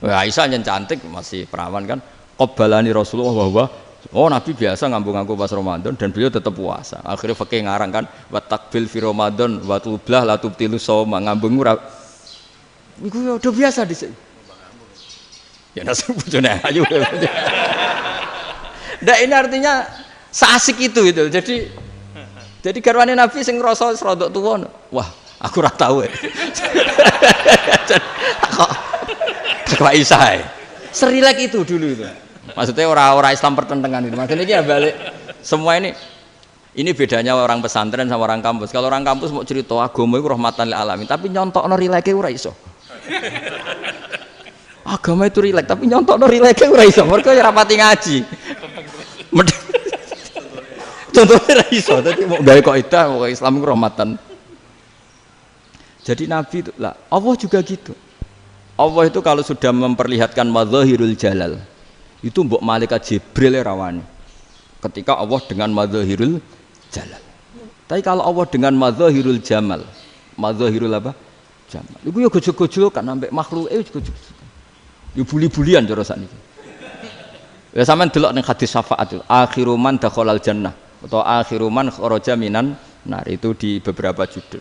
Wah Aisyah yang cantik masih perawan kan. Qabbalani Rasulullah bahwa oh Nabi biasa ngambung-ngambung pas Ramadan dan beliau tetap puasa. Akhirnya fakih ngarang kan wa takbil fi Ramadan wa tublah la tubtilu shauma ngambung ora. Iku ya udah biasa di sini. Ya nasi bojone ayu. Ndak ini artinya seasik itu gitu. Jadi garwane Nabi sing ngrasa rodok tuwa. Wah, aku ora tahu ya. Kok Aisyah. Serilek itu dulu itu. Maksudnya orang Islam pertentangan itu. Maksudnya ini ya balik semua ini bedanya orang pesantren sama orang kampus. Kalau orang kampus mau cerita agama itu rahmatan lil alamin, tapi nyontokno rileke ora iso. Agama itu rilek, tapi nyontokno rileke ora iso. Mergo ya rapati ngaji. Contohnya ora iso, dadi mau gawe kaidah kok Islam itu rahmatan. Jadi Nabi itu lah, Allah juga gitu. Allah itu kalau sudah memperlihatkan madzahirul jalal, itu mbok malaikat Jibril rawani. Ketika Allah dengan madzahirul jalal. Tapi kalau Allah dengan madzahirul jamal, madzahirul apa? Jamal. Iku ya gojol-gojol kan sampai makhluke gojol. Ya buli-bulian cara sakniki. Ya sampean delok ning hadis syafaat itu, akhiru man dakhalal jannah atau akhiru man kharaja minan nar itu di beberapa judul.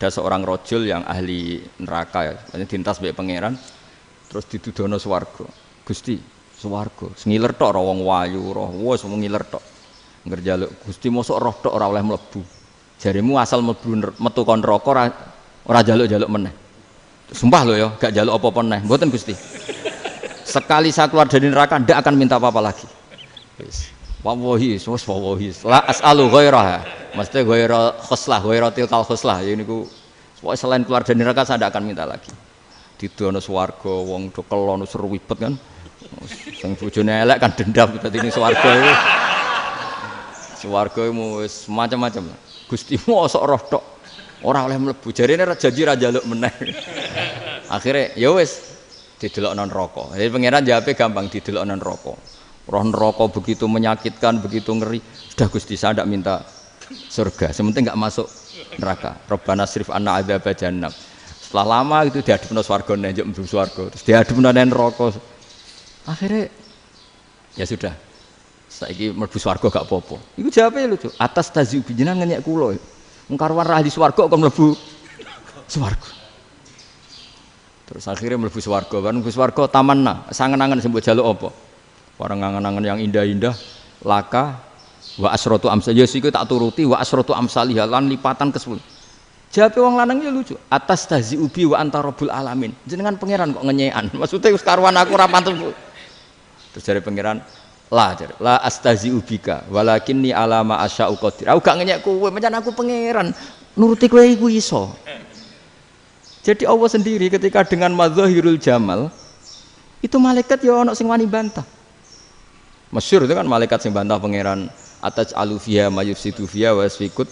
Ada seorang rojul yang ahli neraka ya, dintas mbek pangeran terus ditudono swarga. Gusti, swarga, ngiler tok ora wong wayu, roh wis ngiler tok. Ngerjaluk Gusti mosok roh tok ora oleh mlebu. Jarimu asal mlebu metu kon neraka ora jaluk-jaluk meneh. Sumpah lho ya, gak jaluk apa-apa meneh. Mboten Gusti. Sekali saya keluar dari neraka ndak akan minta apa-apa lagi. Wis. Wallahi, wallahi. La as'alu ghairaha. Maksudnya ghaira khoslah, ghaira tilkal khoslah. Ya niku selain keluar dari neraka saya ndak akan minta lagi. Didono swarga wong do kelon seru wibet kan. Sing bojone elek kan dendam dadi ning swarga iku. Swarga wis macam-macam. Gusti mosok roh tok ora oleh mlebu. Jarine janji ra njaluk meneh. Akhire ya wis didelokno neraka. Jadi pangeran jawabe gampang didelokno neraka. Roh neraka begitu menyakitkan, begitu ngeri. Sudah Gusti saya tidak minta surga, sementing nggak masuk neraka. Rabbana srif anna adzaba jahannam. Setelah lama itu diadepno swarga njuk mlebu swarga, terus diadepno neraka. Akhirnya ya sudah. Saiki mlebu swarga gak apa-apa. Iku jawabe lucu. Atas tazi jenengan ngenyek kula. Wong karuan ra di swarga kok mlebu swarga. Terus akhirnya mlebu swarga, kan mlebu swarga tamanna, sangen-angen sing mbok jaluk apa? Orang angan-angan yang indah-indah laka wa asratu amsal ya siku tak turuti wa asratu amsalih lan lipatan ke-10. Jawabe wong lanang ya lucu. Atas tazi ubi wa anta rabbul alamin. Jenengan pangeran kok ngenyekan. Maksudnya wis karuan aku ora pantes. Terus jare pangeran la astazi ubika walakinni alama asya'u qadir. Aku gak ngenyek kowe, pancen aku pangeran. Nuruti kowe iku iso. Jadi Allah sendiri ketika dengan madzahirul jamal itu malaikat ya ono sing wani bantah. Masyhur itu kan malaikat sing bantah pangeran atas alufia mayufsidu fiha wa yasfikut.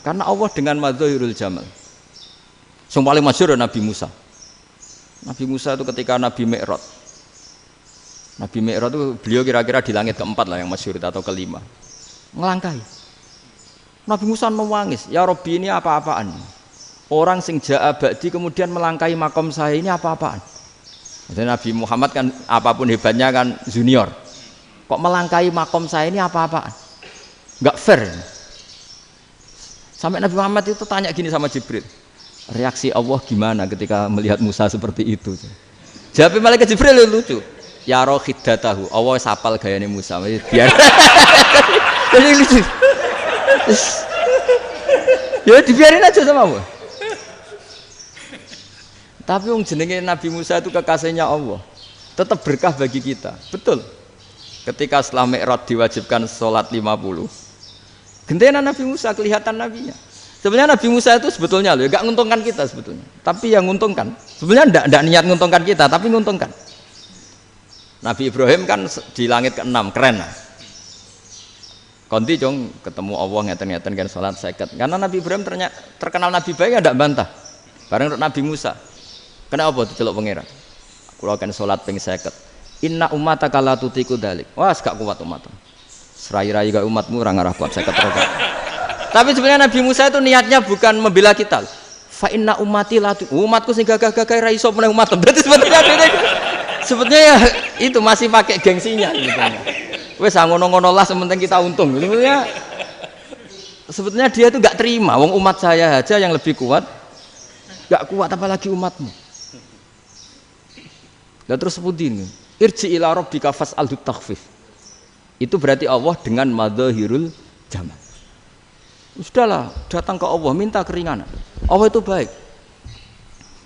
Karena Allah dengan madzahirul jamal. Sing paling masyhur Nabi Musa. Nabi Musa itu ketika Nabi Mi'raj. Nabi Mi'raj itu beliau kira-kira di langit keempat lah yang masyhur atau kelima. Ngelangkai. Nabi Musa nangis, "Ya Rabbi ini apa-apaan? Orang sing ja'a ba'di kemudian melangkai makom saya ini apa-apaan?" Jadi Nabi Muhammad kan apapun hebatnya kan junior. Kok melangkahi makom saya ini apa-apaan? Enggak fair. Sampai Nabi Muhammad itu tanya gini sama Jibril. Reaksi Allah gimana ketika melihat Musa seperti itu? Jawab malaikat Jibril lucu. Ya roh khiddatahu. Allah sapal gayane Musa. Biar. Jadi lucu. Ya dibiarin aja sama Allah. Tapi wong jenenge Nabi Musa itu kekasihnya Allah. Tetap berkah bagi kita. Betul. Ketika setelah Mi'raj diwajibkan sholat 50. Gentena Nabi Musa kelihatan nabinya. Sebenarnya Nabi Musa itu sebetulnya loh, enggak menguntungkan kita sebetulnya. Tapi yang menguntungkan. Sebenarnya enggak niat menguntungkan kita, tapi menguntungkan. Nabi Ibrahim kan di langit ke-6, keren lah. Konti jong ketemu Allah ngeten-ngeten kan sholat seket. Karena Nabi Ibrahim terkenal Nabi baik enggak bantah. Bareng Nabi Musa. Kenapa diceluk pangeran? Kula kan sholat ping 50. Inna ummataka la tutiku dalik. Wah, gak kuat umatmu. Serai-rai gak umatmu ora ngarah kuat 50 rakaat. Tapi sebenarnya Nabi Musa itu niatnya bukan membela kita. Fa inna ummati la umatku sing gagah-gagah ra iso meneh umat. Berarti sebetulnya ya itu masih pakai gengsinya gitu. Wes ngono-ngono lah sementing kita untung. Sebetulnya dia itu enggak terima wong umat saya aja yang lebih kuat. Enggak kuat apalagi umatmu. Dan terus sebutin irji ila rabbika fas'alhu takhfif. Itu berarti Allah dengan madzahirul jamal. Sudahlah, datang ke Allah minta keringanan. Allah itu baik.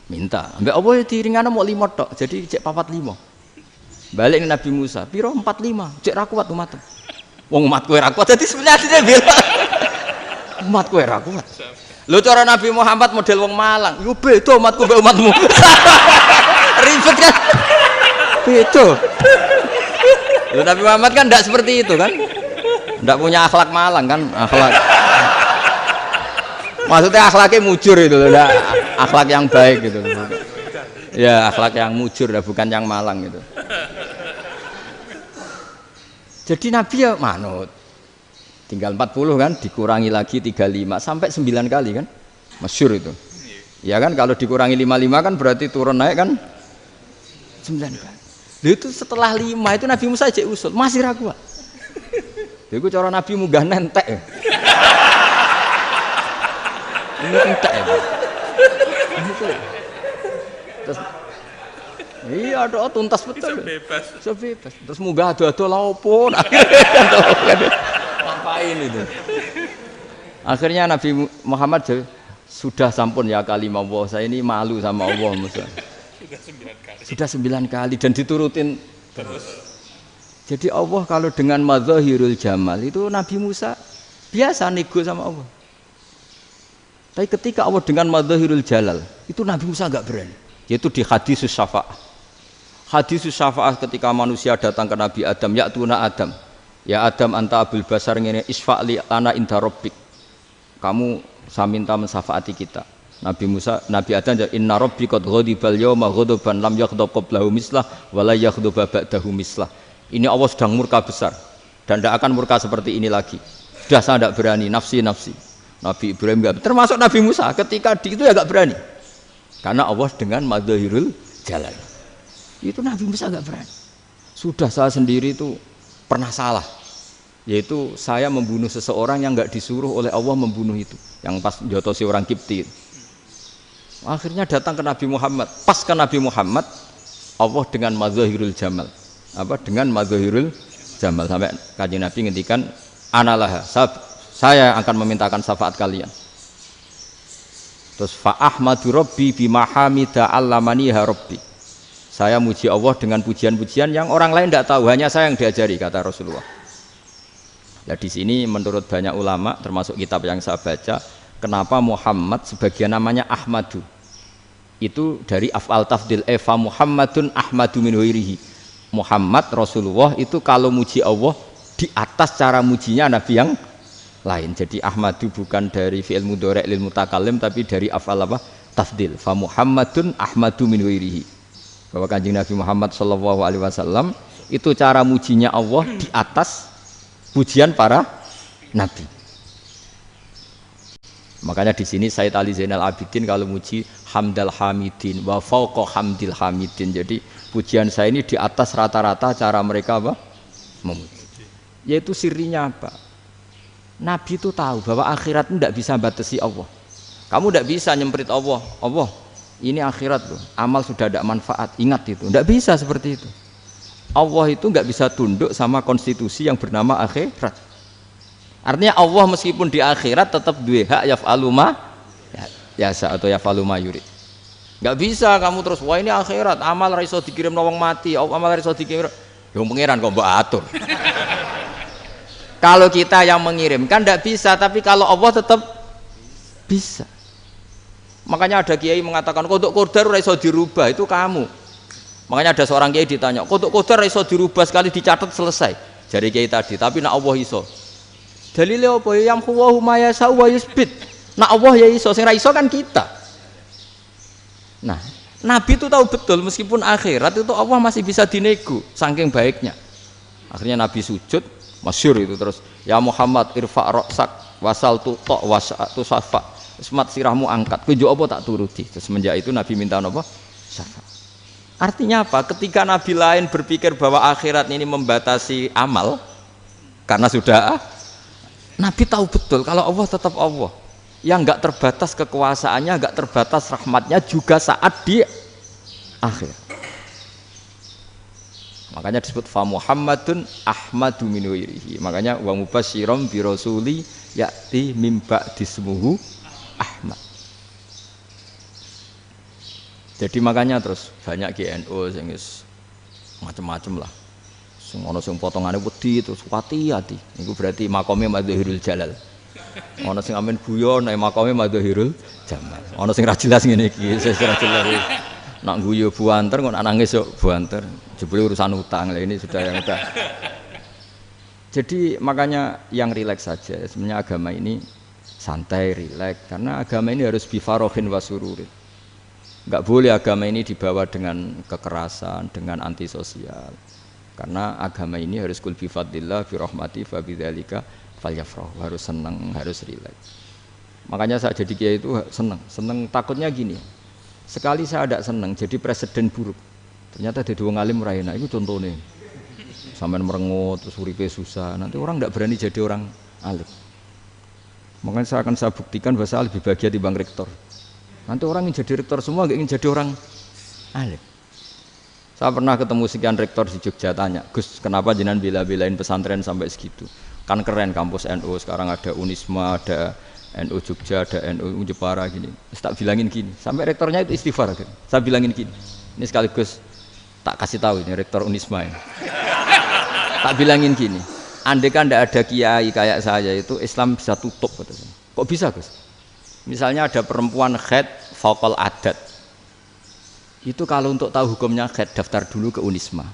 Minta. Ambek Allah itu ringanan mau 5 tok. Jadi cek 45. Balik Nabi Musa, piro 45. Cek ra kuat umat. Wong umatku ora kuat. Jadi sebenarnya dia bilang umatku ora kuat. Lho cara Nabi Muhammad model wong Malang. Yo beda umatku mbek umatmu. Ribet kan? Beda. Lho Nabi Muhammad kan enggak seperti itu kan? Enggak punya akhlak Malang kan? Akhlak. Maksudnya akhlaknya mujur itu loh, akhlak yang baik gitu. Ya akhlak yang mujur, bukan yang Malang gitu. Jadi Nabi ya manut. Tinggal 40 kan, dikurangi lagi 35 sampai 9 kali kan, masyhur itu. Ya kan kalau dikurangi 55 kan berarti turun naik kan 9 kali. Lalu itu setelah 5 itu Nabi Musa aja usul, masih ragu. Itu cara Nabi munggah nentek. Ya. Ini entek ya. Terus iya doa tuntas betul. Sebebas. Terus munggah ado-ado laupun. Ngapain itu? Akhirnya Nabi Muhammad sudah sampun ya kalimah Allah. Saya ini malu sama Allah Musa. Sudah 9 kali dan diturutin terus. Jadi Allah kalau dengan madzahirul jamal itu Nabi Musa biasa nego sama Allah. Tapi ketika Allah dengan madzahirul jalal itu Nabi Musa enggak berani. Yaitu di hadisus syafa'ah. Hadisus syafa'ah ketika manusia datang ke Nabi Adam, ya'tuna Adam. Ya Adam anta abul basar ngene isfa'li ana inda rabbik. Kamu saya minta mensafaati kita. Nabi Musa, Nabi Adam inna rabbi qad ghadibal yawma ghadaban lam yaghdab qablahu mislah wa la yaghdab ba'dahu mislah. Ini Allah sedang murka besar dan tidak akan murka seperti ini lagi. Sudah saya tidak berani, nafsi. Nabi Ibrahim enggak, termasuk Nabi Musa ketika itu ya enggak berani. Karena Allah dengan madzahirul jalal. Itu Nabi Musa enggak berani. Sudah saya sendiri itu pernah salah. Yaitu saya membunuh seseorang yang enggak disuruh oleh Allah membunuh itu. Yang pas jotosi orang Kipti. Akhirnya datang ke Nabi Muhammad. Pas ke Nabi Muhammad Allah dengan madzahirul jamal. Dengan madzahirul jamal sampai Kanjeng Nabi ngendikan analah saya akan memintakan syafaat kalian. Terus fa ahmadu rabbi bima hamida allamaniha rabbi. Saya muji Allah dengan pujian-pujian yang orang lain tidak tahu, hanya saya yang diajari, kata Rasulullah. Nah di sini menurut banyak ulama termasuk kitab yang saya baca, kenapa Muhammad sebagian namanya Ahmadu? Itu dari af'al tafdil fa Muhammadun ahmadu min ghairihi. Muhammad Rasulullah itu kalau muji Allah di atas cara mujinya nabi yang lain. Jadi Ahmadu bukan dari fi'il mudhari' lil mutakallim tapi dari af'al apa? Tafdil. Fa Muhammadun ahmadu min ghairihi. Bahwa Kanjeng Nabi Muhammad sallallahu alaihi wasallam itu cara mujinya Allah di atas pujian para nabi. Makanya di sini Sayyid Ali Zainal Abidin kalau muji hamdal hamidin wa fauqa hamdil hamidin. Jadi pujian saya ini di atas rata-rata cara mereka apa? Memuji. Yaitu sirinya apa? Nabi itu tahu bahwa akhirat itu tidak bisa batasi Allah. Kamu tidak bisa nyemprit Allah. Allah, ini akhirat loh. Amal sudah tidak manfaat. Ingat itu. Tidak bisa seperti itu. Allah itu nggak bisa tunduk sama konstitusi yang bernama akhirat. Artinya Allah meskipun di akhirat tetap duwe hak yaf'alu ma yasa atau yaf'alu ma yurid. Nggak bisa kamu terus wah ini akhirat amal ra iso dikirim wong mati, amal ra iso dikirim. Yang pangeran kok mbok atur. Kalau kita yang mengirimkan tidak bisa, tapi kalau Allah tetap bisa. Makanya ada kiai mengatakan kodok qadar ora iso dirubah, itu kamu. Makanya ada seorang kiai ditanya, kodok qadar ora iso dirubah sekali dicatat selesai. Jari kiai tadi, tapi nak Allah iso. Dalile apa ya yang huwa ma yasha wa yusbit. Nak Allah ya iso, sing ra iso kan kita. Nah, Nabi itu tahu betul meskipun akhirat itu Allah masih bisa dinego saking baiknya. Akhirnya Nabi sujud, masyhur itu terus, ya Muhammad irfa' ra'sak wasal tu ta wasatu safa. Semat sirahmu angkat, kowe apa tak turuti. Terus semenjak itu Nabi minta apa? Syafa. Artinya apa? Ketika Nabi lain berpikir bahwa akhirat ini membatasi amal karena sudah Nabi tahu betul kalau Allah tetap Allah. Yang enggak terbatas kekuasaannya, enggak terbatas rahmatnya juga saat di akhir. Makanya disebut fa Muhammadun Ahmadu min ghairihi. Makanya wa mubasyiran bi rasuli ya'ti mim ba'dismuhu Ahmad. Jadi makanya terus banyak GNU sing wis macam-macam lah. Sing ana sing potongane wedi terus hati-hati. Niku berarti makome Madzhirul Jalal. Ana sing amen guyon nek makome Madzhirul Jamal. Ana sing ra jelas ngene iki, sing ra jelas. Nak guyu buanter kok nak nangis yo buanter. Jebule urusan utang lah ini sudah yang udah. Jadi makanya yang rileks saja. Sebenarnya agama ini santai, rileks karena agama ini harus bifarohin wasururin. Enggak boleh agama ini dibawa dengan kekerasan, dengan antisosial. Karena agama ini harus kul bi fadlillah bi rahmati fa bidzalika falyafrahu, harus senang, harus rileks. Makanya saya jadi kiai itu senang takutnya gini. Sekali saya tidak senang jadi presiden buruk. Ternyata jadi wong alim ra enak, itu contohnya. Sampean merengut terus uripe susah, nanti orang tidak berani jadi orang alim. Makanya saya buktikan bahwa saya lebih bahagia dibanding rektor. Nanti orang ingin jadi rektor semua, nggak ingin jadi orang alim. Saya pernah ketemu sekian rektor di Jogja tanya, Gus, kenapa jenengan bela-belain pesantren sampai segitu? Kan keren kampus NU, sekarang ada Unisma, ada NU Jogja, ada NU Jepara gini. Tak bilangin gini, sampai rektornya itu istighfar. Saya bilangin gini, ini sekaligus tak kasih tahu ini rektor Unisma ini. Tak bilangin gini, andai kan tidak ada kiai kayak saya itu Islam bisa tutup. Kok bisa Gus? Misalnya ada perempuan haid faqal adat, itu kalau untuk tahu hukumnya haid daftar dulu ke Unisma,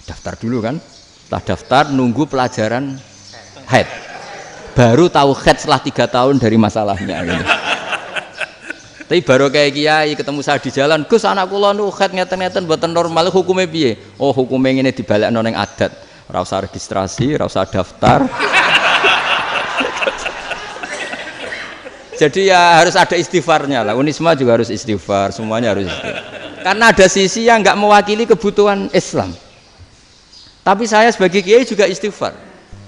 daftar dulu kan, setelah daftar nunggu pelajaran haid, baru tahu haid setelah 3 tahun dari masalahnya gitu. Tapi baru kayak kiai ketemu saya di jalan, Gus anak kula nu haid ngeten-ngeten mboten normal, hukumnya piye? Oh hukumnya ngene dibalekno ning adat, ora usah registrasi, ora usah daftar. Jadi ya harus ada istighfarnya lah. Unisma juga harus istighfar, semuanya harus istighfar. Karena ada sisi yang nggak mewakili kebutuhan Islam. Tapi saya sebagai kiai juga istighfar.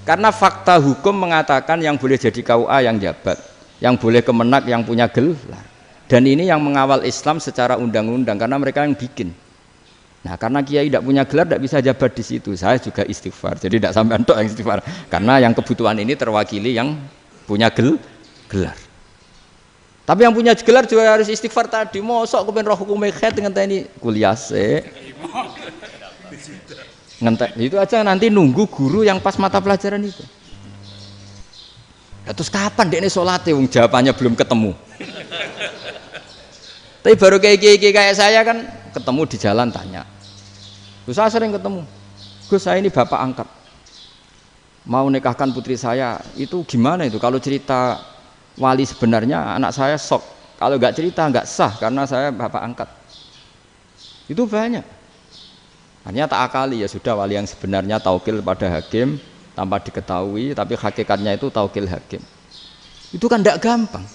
Karena fakta hukum mengatakan yang boleh jadi KUA yang jabat, yang boleh kemenak yang punya gelar. Dan ini yang mengawal Islam secara undang-undang karena mereka yang bikin. Nah, karena kiai tidak punya gelar tidak bisa jabat di situ. Saya juga istighfar. Jadi tidak sampai entok yang istighfar. Karena yang kebutuhan ini terwakili yang punya gelar. Tapi yang punya gelar juga harus istighfar tadi. Mosok kepen roh hukum haid ngenteni kuliah se. Ngentek itu aja nanti nunggu guru yang pas mata pelajaran itu. Terus kapan dekne salate wong jawabannya belum ketemu. Tapi baru kayak saya kan ketemu di jalan tanya. Gus saya sering ketemu. Gus saya ini bapak angkat. Mau nikahkan putri saya, itu gimana itu kalau cerita wali sebenarnya anak saya sok, kalau nggak cerita nggak sah karena saya bapak angkat. Itu banyak. Hanya tak akali ya sudah wali yang sebenarnya taukil pada hakim tanpa diketahui, tapi hakikatnya itu taukil hakim. Itu kan tidak gampang.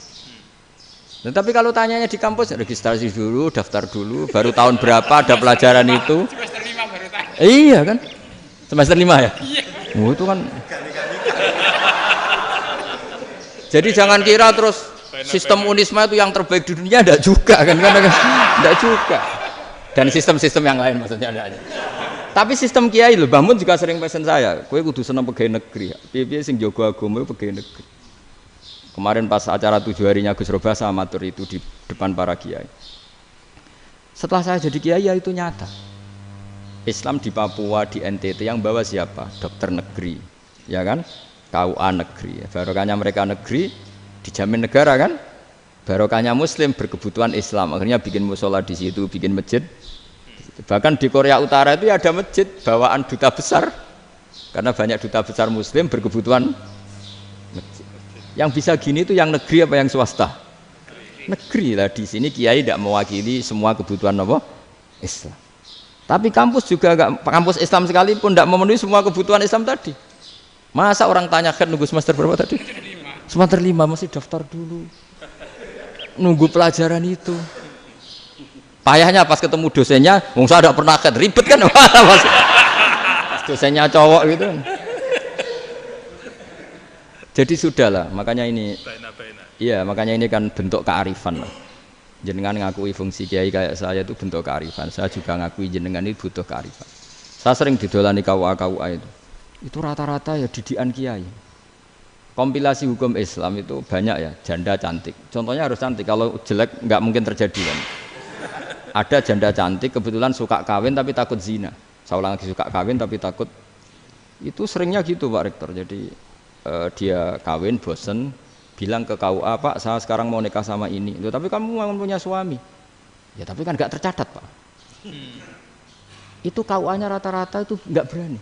Nah, tapi kalau tanyanya di kampus registrasi dulu, daftar dulu, baru tahun berapa ada pelajaran itu? Semester 5 baru tanya. Iya kan? Semester 5 ya? Iya. Oh, itu kan. Jadi jangan kira terus sistem Unisma itu yang terbaik di dunia, enggak juga kan? Enggak juga. Dan sistem-sistem yang lain maksudnya ada. Tapi sistem kiai lho, Mbah Mun juga sering pesen saya, kowe kudu seneng pegawai negeri. Piye-piye sing jaga agama pegawai negeri. Kemarin pas acara 7 harinya Gus Roba saya matur itu di depan para kiai. Setelah saya jadi kiai ya itu nyata. Islam di Papua, di NTT yang bawa siapa? Dokter negeri, ya kan? KUA negeri. Barokahnya mereka negeri dijamin negara kan? Barokahnya Muslim berkebutuhan Islam. Akhirnya bikin musola di situ, bikin masjid. Bahkan di Korea Utara itu ada masjid bawaan duta besar. Karena banyak duta besar Muslim berkebutuhan masjid. Yang bisa gini itu yang negeri apa yang swasta? Negeri lah. Di sini kiai tidak mewakili semua kebutuhan apa? Islam. Tapi kampus juga enggak, kampus Islam sekalipun tidak memenuhi semua kebutuhan Islam tadi. Masa orang tanya kan nunggu semester berapa tadi? Semester 5 masih daftar dulu. Nunggu pelajaran itu. Payahnya pas ketemu dosennya, wong saya tidak pernah kan ribet kan? Pas dosennya cowok gitu. Jadi sudahlah, makanya ini, iya makanya ini kan bentuk kearifan lah. Jenengan ngakui fungsi kiai kayak saya itu bentuk kearifan. Saya juga ngakui jenengan ini butuh kearifan. Saya sering didolani KUA itu rata-rata ya didikan kiai. Kompilasi hukum Islam itu banyak ya, janda cantik. Contohnya harus cantik, kalau jelek nggak mungkin terjadi kan. Ada janda cantik kebetulan suka kawin tapi takut zina. Saya ulang lagi, suka kawin tapi takut. Itu seringnya gitu Pak Rektor. Jadi dia kawin bosen bilang ke KUA, Pak saya sekarang mau nikah sama ini. Loh, tapi kamu mau punya suami. Ya tapi kan nggak tercatat Pak. Itu KUA-nya rata-rata itu nggak berani.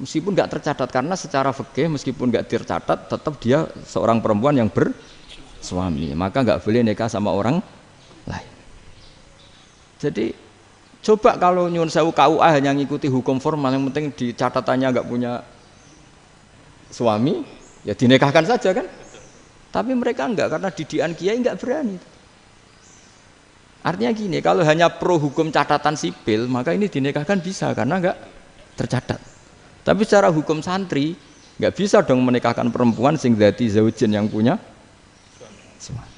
Meskipun nggak tercatat karena secara fikih meskipun nggak tercatat tetap dia seorang perempuan yang bersuami. Maka nggak boleh nikah sama orang lain. Jadi coba kalau nyuwun sewu KUA hanya ngikuti hukum formal, yang penting di catatannya nggak punya suami, ya dinikahkan saja kan. Tapi mereka enggak, karena didikan kiai enggak berani. Artinya gini, kalau hanya pro hukum catatan sipil, maka ini dinikahkan bisa karena enggak tercatat. Tapi secara hukum santri enggak bisa dong menikahkan perempuan sing dadi zaujin yang punya suami.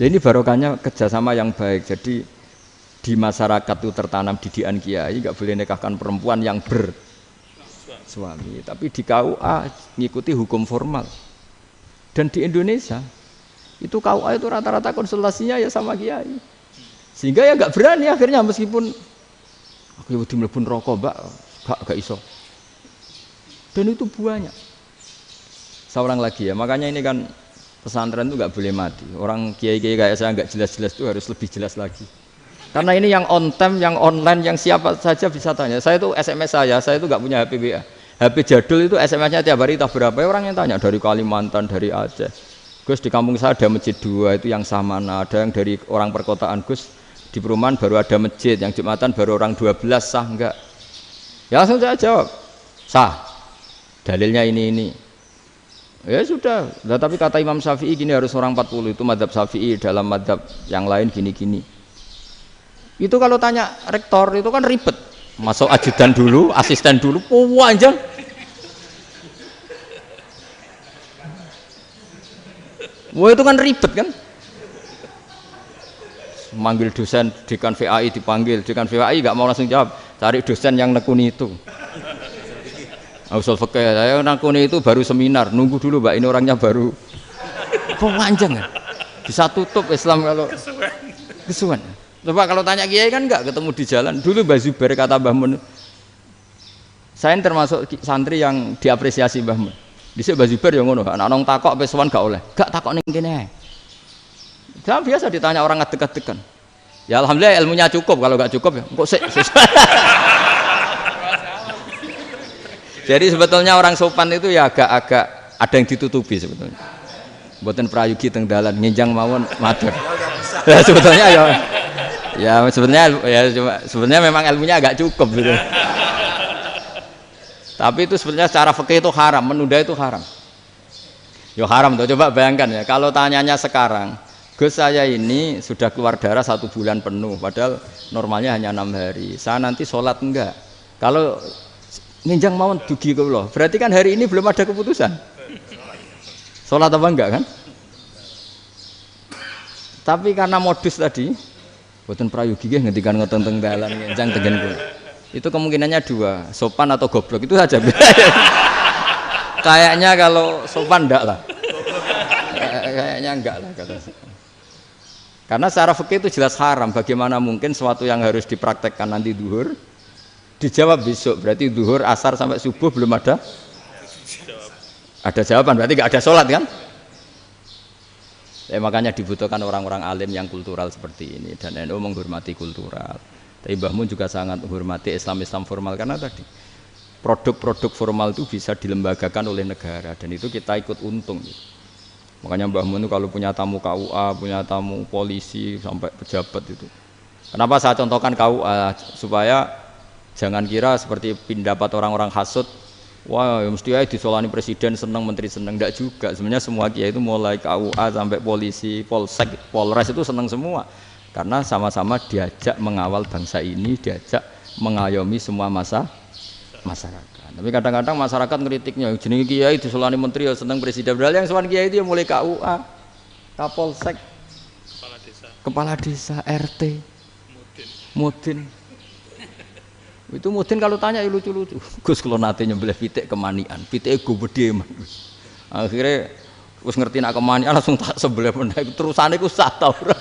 Jadi ini barokahnya kerjasama yang baik. Jadi di masyarakat itu tertanam didikan kiai, enggak boleh nikahkan perempuan yang bersuami. Tapi di KUA ngikuti hukum formal. Dan di Indonesia itu KUA itu rata-rata konsultasinya ya sama kiai, sehingga ya nggak berani akhirnya meskipun aku wedi mlebu rokok mbak gak iso. Dan itu banyak. Saya ulang lagi ya, makanya ini kan pesantren itu nggak boleh mati. Orang kiai-kiai kayak saya nggak jelas-jelas itu harus lebih jelas lagi. Karena ini yang on time, yang online, yang siapa saja bisa tanya. Saya itu SMS saya itu nggak punya HP WA. HP jadul itu SMS-nya tiap hari tak berapa, orang yang tanya dari Kalimantan, dari Aceh. Gus di kampung saya ada masjid 2 itu yang Samana, ada yang dari orang perkotaan, Gus di perumahan baru ada masjid, yang Jumatan baru orang 12, sah enggak? Ya langsung saya jawab, sah. Dalilnya ini. Ya sudah, nah, tapi kata Imam Syafi'i gini harus orang 40, itu madzhab Syafi'i, dalam madzhab yang lain gini-gini. Itu kalau tanya rektor itu kan ribet. Masuk ajudan dulu, asisten dulu, panjang. Wah itu kan ribet kan? Manggil dosen, dekan VAI dipanggil, dekan VAI nggak mau langsung jawab, cari dosen yang nekuni itu. Usul fikih, saya nekuni itu baru seminar, nunggu dulu mbak, ini orangnya baru. Panjang kan? Bisa tutup Islam kalau kesuwen. Coba kalau tanya kiai kan enggak ketemu di jalan. Dulu Mbah Zubair kata Mbah Mun, saya termasuk santri yang diapresiasi Mbah Mun. Dhisik Mbah Zubair yang ngono, anak nong takok pesuan gak oleh. Gak takok ning kene. Jangan biasa ditanya orang ngadeg-adegan. Ya alhamdulillah ilmunya cukup, kalau gak cukup ya kok sik. Jadi sebetulnya orang sopan itu ya agak ada yang ditutupi sebetulnya. Mboten prayogi teng dalan nginjang mawon matur. Ya sebetulnya ya sebenarnya memang ilmunya agak cukup gitu. Tapi itu sebenarnya secara fikih itu haram, menunda itu haram. Yo haram tuh, coba bayangkan ya, kalau tanyanya sekarang, Gus saya ini sudah keluar darah 1 bulan penuh, padahal normalnya hanya 6 hari. Saya nanti sholat enggak? Kalau ninjang mawon dugi kula, berarti kan hari ini belum ada keputusan. Sholat apa enggak kan? Tapi karena modus tadi, boten prayogi nggih ngendikan ngoten teng dalan ninjang tengen kula. Itu kemungkinannya 2, sopan atau goblok itu saja. Kayaknya kalau sopan enggak lah. Kayaknya enggak lah kata. Karena secara fikih itu jelas haram. Bagaimana mungkin sesuatu yang harus dipraktekkan nanti duhur dijawab besok, berarti duhur, asar sampai subuh belum ada jawaban, berarti nggak ada sholat kan? Makanya dibutuhkan orang-orang alim yang kultural seperti ini, dan NU menghormati kultural. Tapi Mbah Mun juga sangat menghormati Islam formal karena tadi produk-produk formal itu bisa dilembagakan oleh negara dan itu kita ikut untung. Makanya Mbah Mun kalau punya tamu KUA, punya tamu polisi sampai pejabat itu. Kenapa saya contohkan KUA? Supaya jangan kira seperti pendapat orang-orang hasud, wah ya mesti aja disolani presiden seneng, menteri seneng. Enggak juga. Sebenarnya semua kiai itu mulai KUA sampai polisi, polsek, polres itu seneng semua. Karena sama-sama diajak mengawal bangsa ini, diajak mengayomi semua masyarakat. Tapi kadang-kadang masyarakat ngeritiknya, jenenge kiai disolani menteri ya seneng presiden. Padahal yang sowan kiai itu ya mulai KUA, Kapolsek, kepala desa, RT, Mudin. Itu Mudin kalau tanya ya lucu-lucu. Gus kalau nate nyembelih pitik kemanian, pitike go gedhe man. Akhirnya wis ngerti nak kemanian langsung tak sebelah meneh. Terusane ku sah ta ora.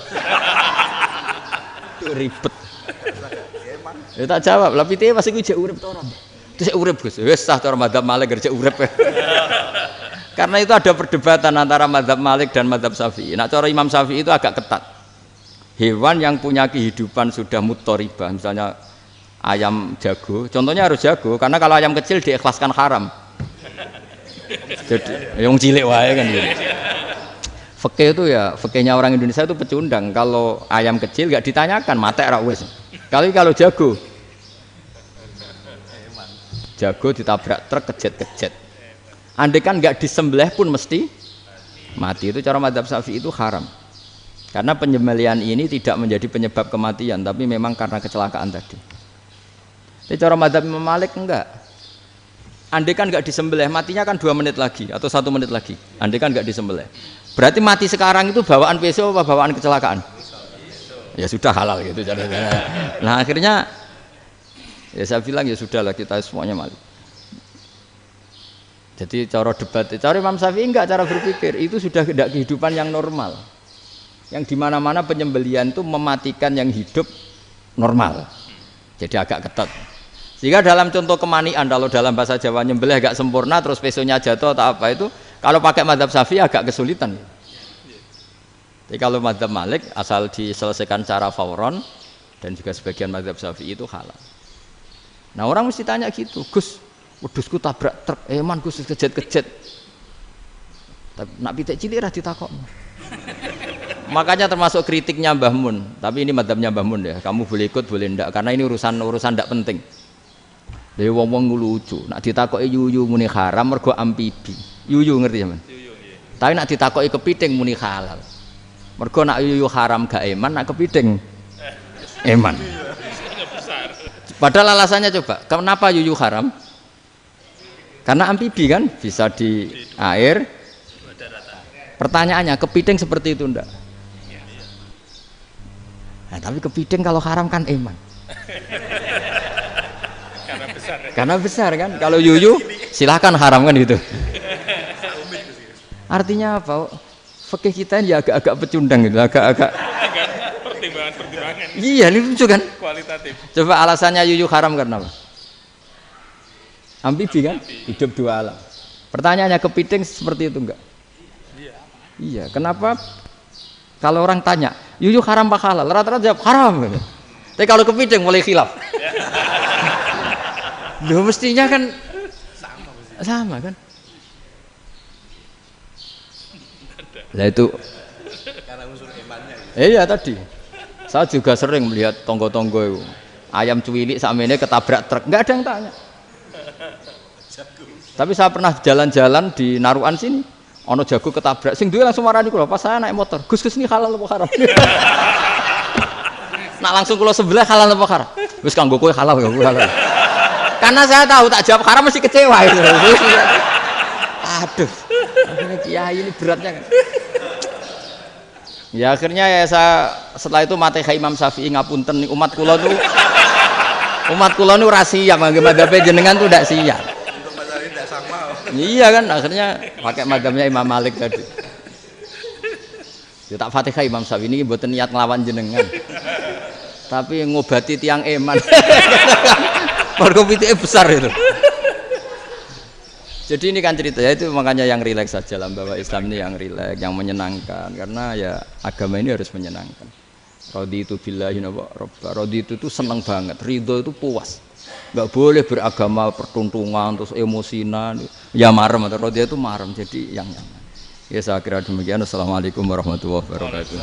Ribet. Ya tak jawab, lah pitike pas iku jek urip ta ora? Terus urip Gus, wis sah cara mazhab Malik kerja urip. Karena itu ada perdebatan antara mazhab Malik dan mazhab Syafi'i. Nah cara Imam Syafi'i itu agak ketat. Hewan yang punya kehidupan sudah mutharibah, misalnya ayam jago, contohnya harus jago, karena kalau ayam kecil diikhlaskan haram. Jadi yang cilik wae kan gitu. Fikih itu ya, fikihnya orang Indonesia itu pecundang. Kalau ayam kecil gak ditanyakan, matek ra wis. Kalau jago ditabrak truk kejet-kejet. Andai kan nggak disembelih pun mesti mati. Itu cara mazhab Syafi'i itu haram. Karena penyembelihan ini tidak menjadi penyebab kematian, tapi memang karena kecelakaan tadi. Tapi cara mazhab Imam Malik enggak. Andai kan nggak disembelih, matinya kan 2 menit lagi atau 1 menit lagi. Andai kan nggak disembelih. Berarti mati sekarang itu bawaan pisau apa bawaan kecelakaan? Ya sudah halal gitu caranya. Nah akhirnya ya saya bilang ya sudahlah kita semuanya Malik. Jadi cara debat, cara Imam Syafi'i enggak, cara berpikir itu sudah tidak kehidupan yang normal. Yang dimana-mana penyembelihan itu mematikan yang hidup normal. Jadi agak ketat. Sehingga dalam contoh kemanian, kalau dalam bahasa Jawa nyembelih agak sempurna terus pesonya jatuh atau apa itu, kalau pakai mazhab Syafi'i agak kesulitan. Jadi kalau mazhab Malik asal diselesaikan secara fauron dan juga sebagian mazhab Syafi'i itu halal. Nah orang mesti tanya gitu, Gus, wedhusku tabrak truk, man Gus kejet-kejet. Tapi nak pitik cilik ra ditakok. Makanya termasuk kritiknya Mbah Mun, tapi ini mazhabnya Mbah Mun ya. Kamu boleh ikut boleh ndak, karena ini urusan ndak penting. Lha wong-wong lucu, nak ditakoki yuyu muni haram mergo amfibi. Yuyu ngerti sampean? Yuyu nggih. Tapi nak ditakoki kepiting muni halal. Mergo nak yuyu haram gak eman, nak kepiting eman. Padahal alasannya coba, kenapa yuyu haram? Karena amfibi kan, bisa di air. Pertanyaannya, kepiting seperti itu enggak? Nah, tapi kepiting kalau haram kan eman. Karena besar kan, kalau yuyu silahkan haram kan gitu. Artinya apa? Fikih kita ini agak-agak pecundang gitu, agak-agak pertimbangan. Iya, ini lucu kan? Kualitatif. Coba alasannya yuyu haram karena apa? Amfibi kan? Hidup 2 alam. Pertanyaannya kepiting seperti itu enggak? Iya. Kenapa? Kalau orang tanya, yuyu haram apa halal? Rata-rata jawab haram. Tapi kalau kepiting mulai khilaf. Loh mestinya kan sama kan? Lah itu karena unsur imannya. Iya tadi. Saya juga sering melihat tonggo-tonggo itu. Ayam cuwilik sakmene ketabrak truk, enggak ada yang tanya. Tapi saya pernah jalan-jalan di Narukan sini. Ono jago ketabrak, sing duwe langsung marani kula. Pas saya naik motor, Gus ini halal apa haram? Nak langsung kula sebelah halal apa haram? Wis kanggo kowe halal ya halal. Karena saya tahu tak jawab haram mesti kecewa itu. Aduh, akhirnya kiai ini beratnya kan. Ya akhirnya ya saya setelah itu Fatihah Imam Syafi'i ngapunten umat kula tuh ora siap madzhab jenengan tuh ndak siap. Untuk materi tidak sama. Iya kan akhirnya pakai madzhabnya Imam Malik tadi. Ya tak Fatihah Imam Syafi'i ini mboten niat nglawan jenengan. Tapi ngobati tiang eman. Mergo pitike besar itu. Jadi ini kan cerita ya itu makanya yang rileks saja lah bahwa Islam ini yang rileks, yang menyenangkan karena ya agama ini harus menyenangkan. Raditu billahi robba. Raditu itu seneng banget, ridho itu puas. Enggak boleh beragama pertuntungan terus emosinan. Ya marem atau raditu itu marem jadi yang nyaman. Ya saya kira demikian. Assalamualaikum warahmatullahi wabarakatuh.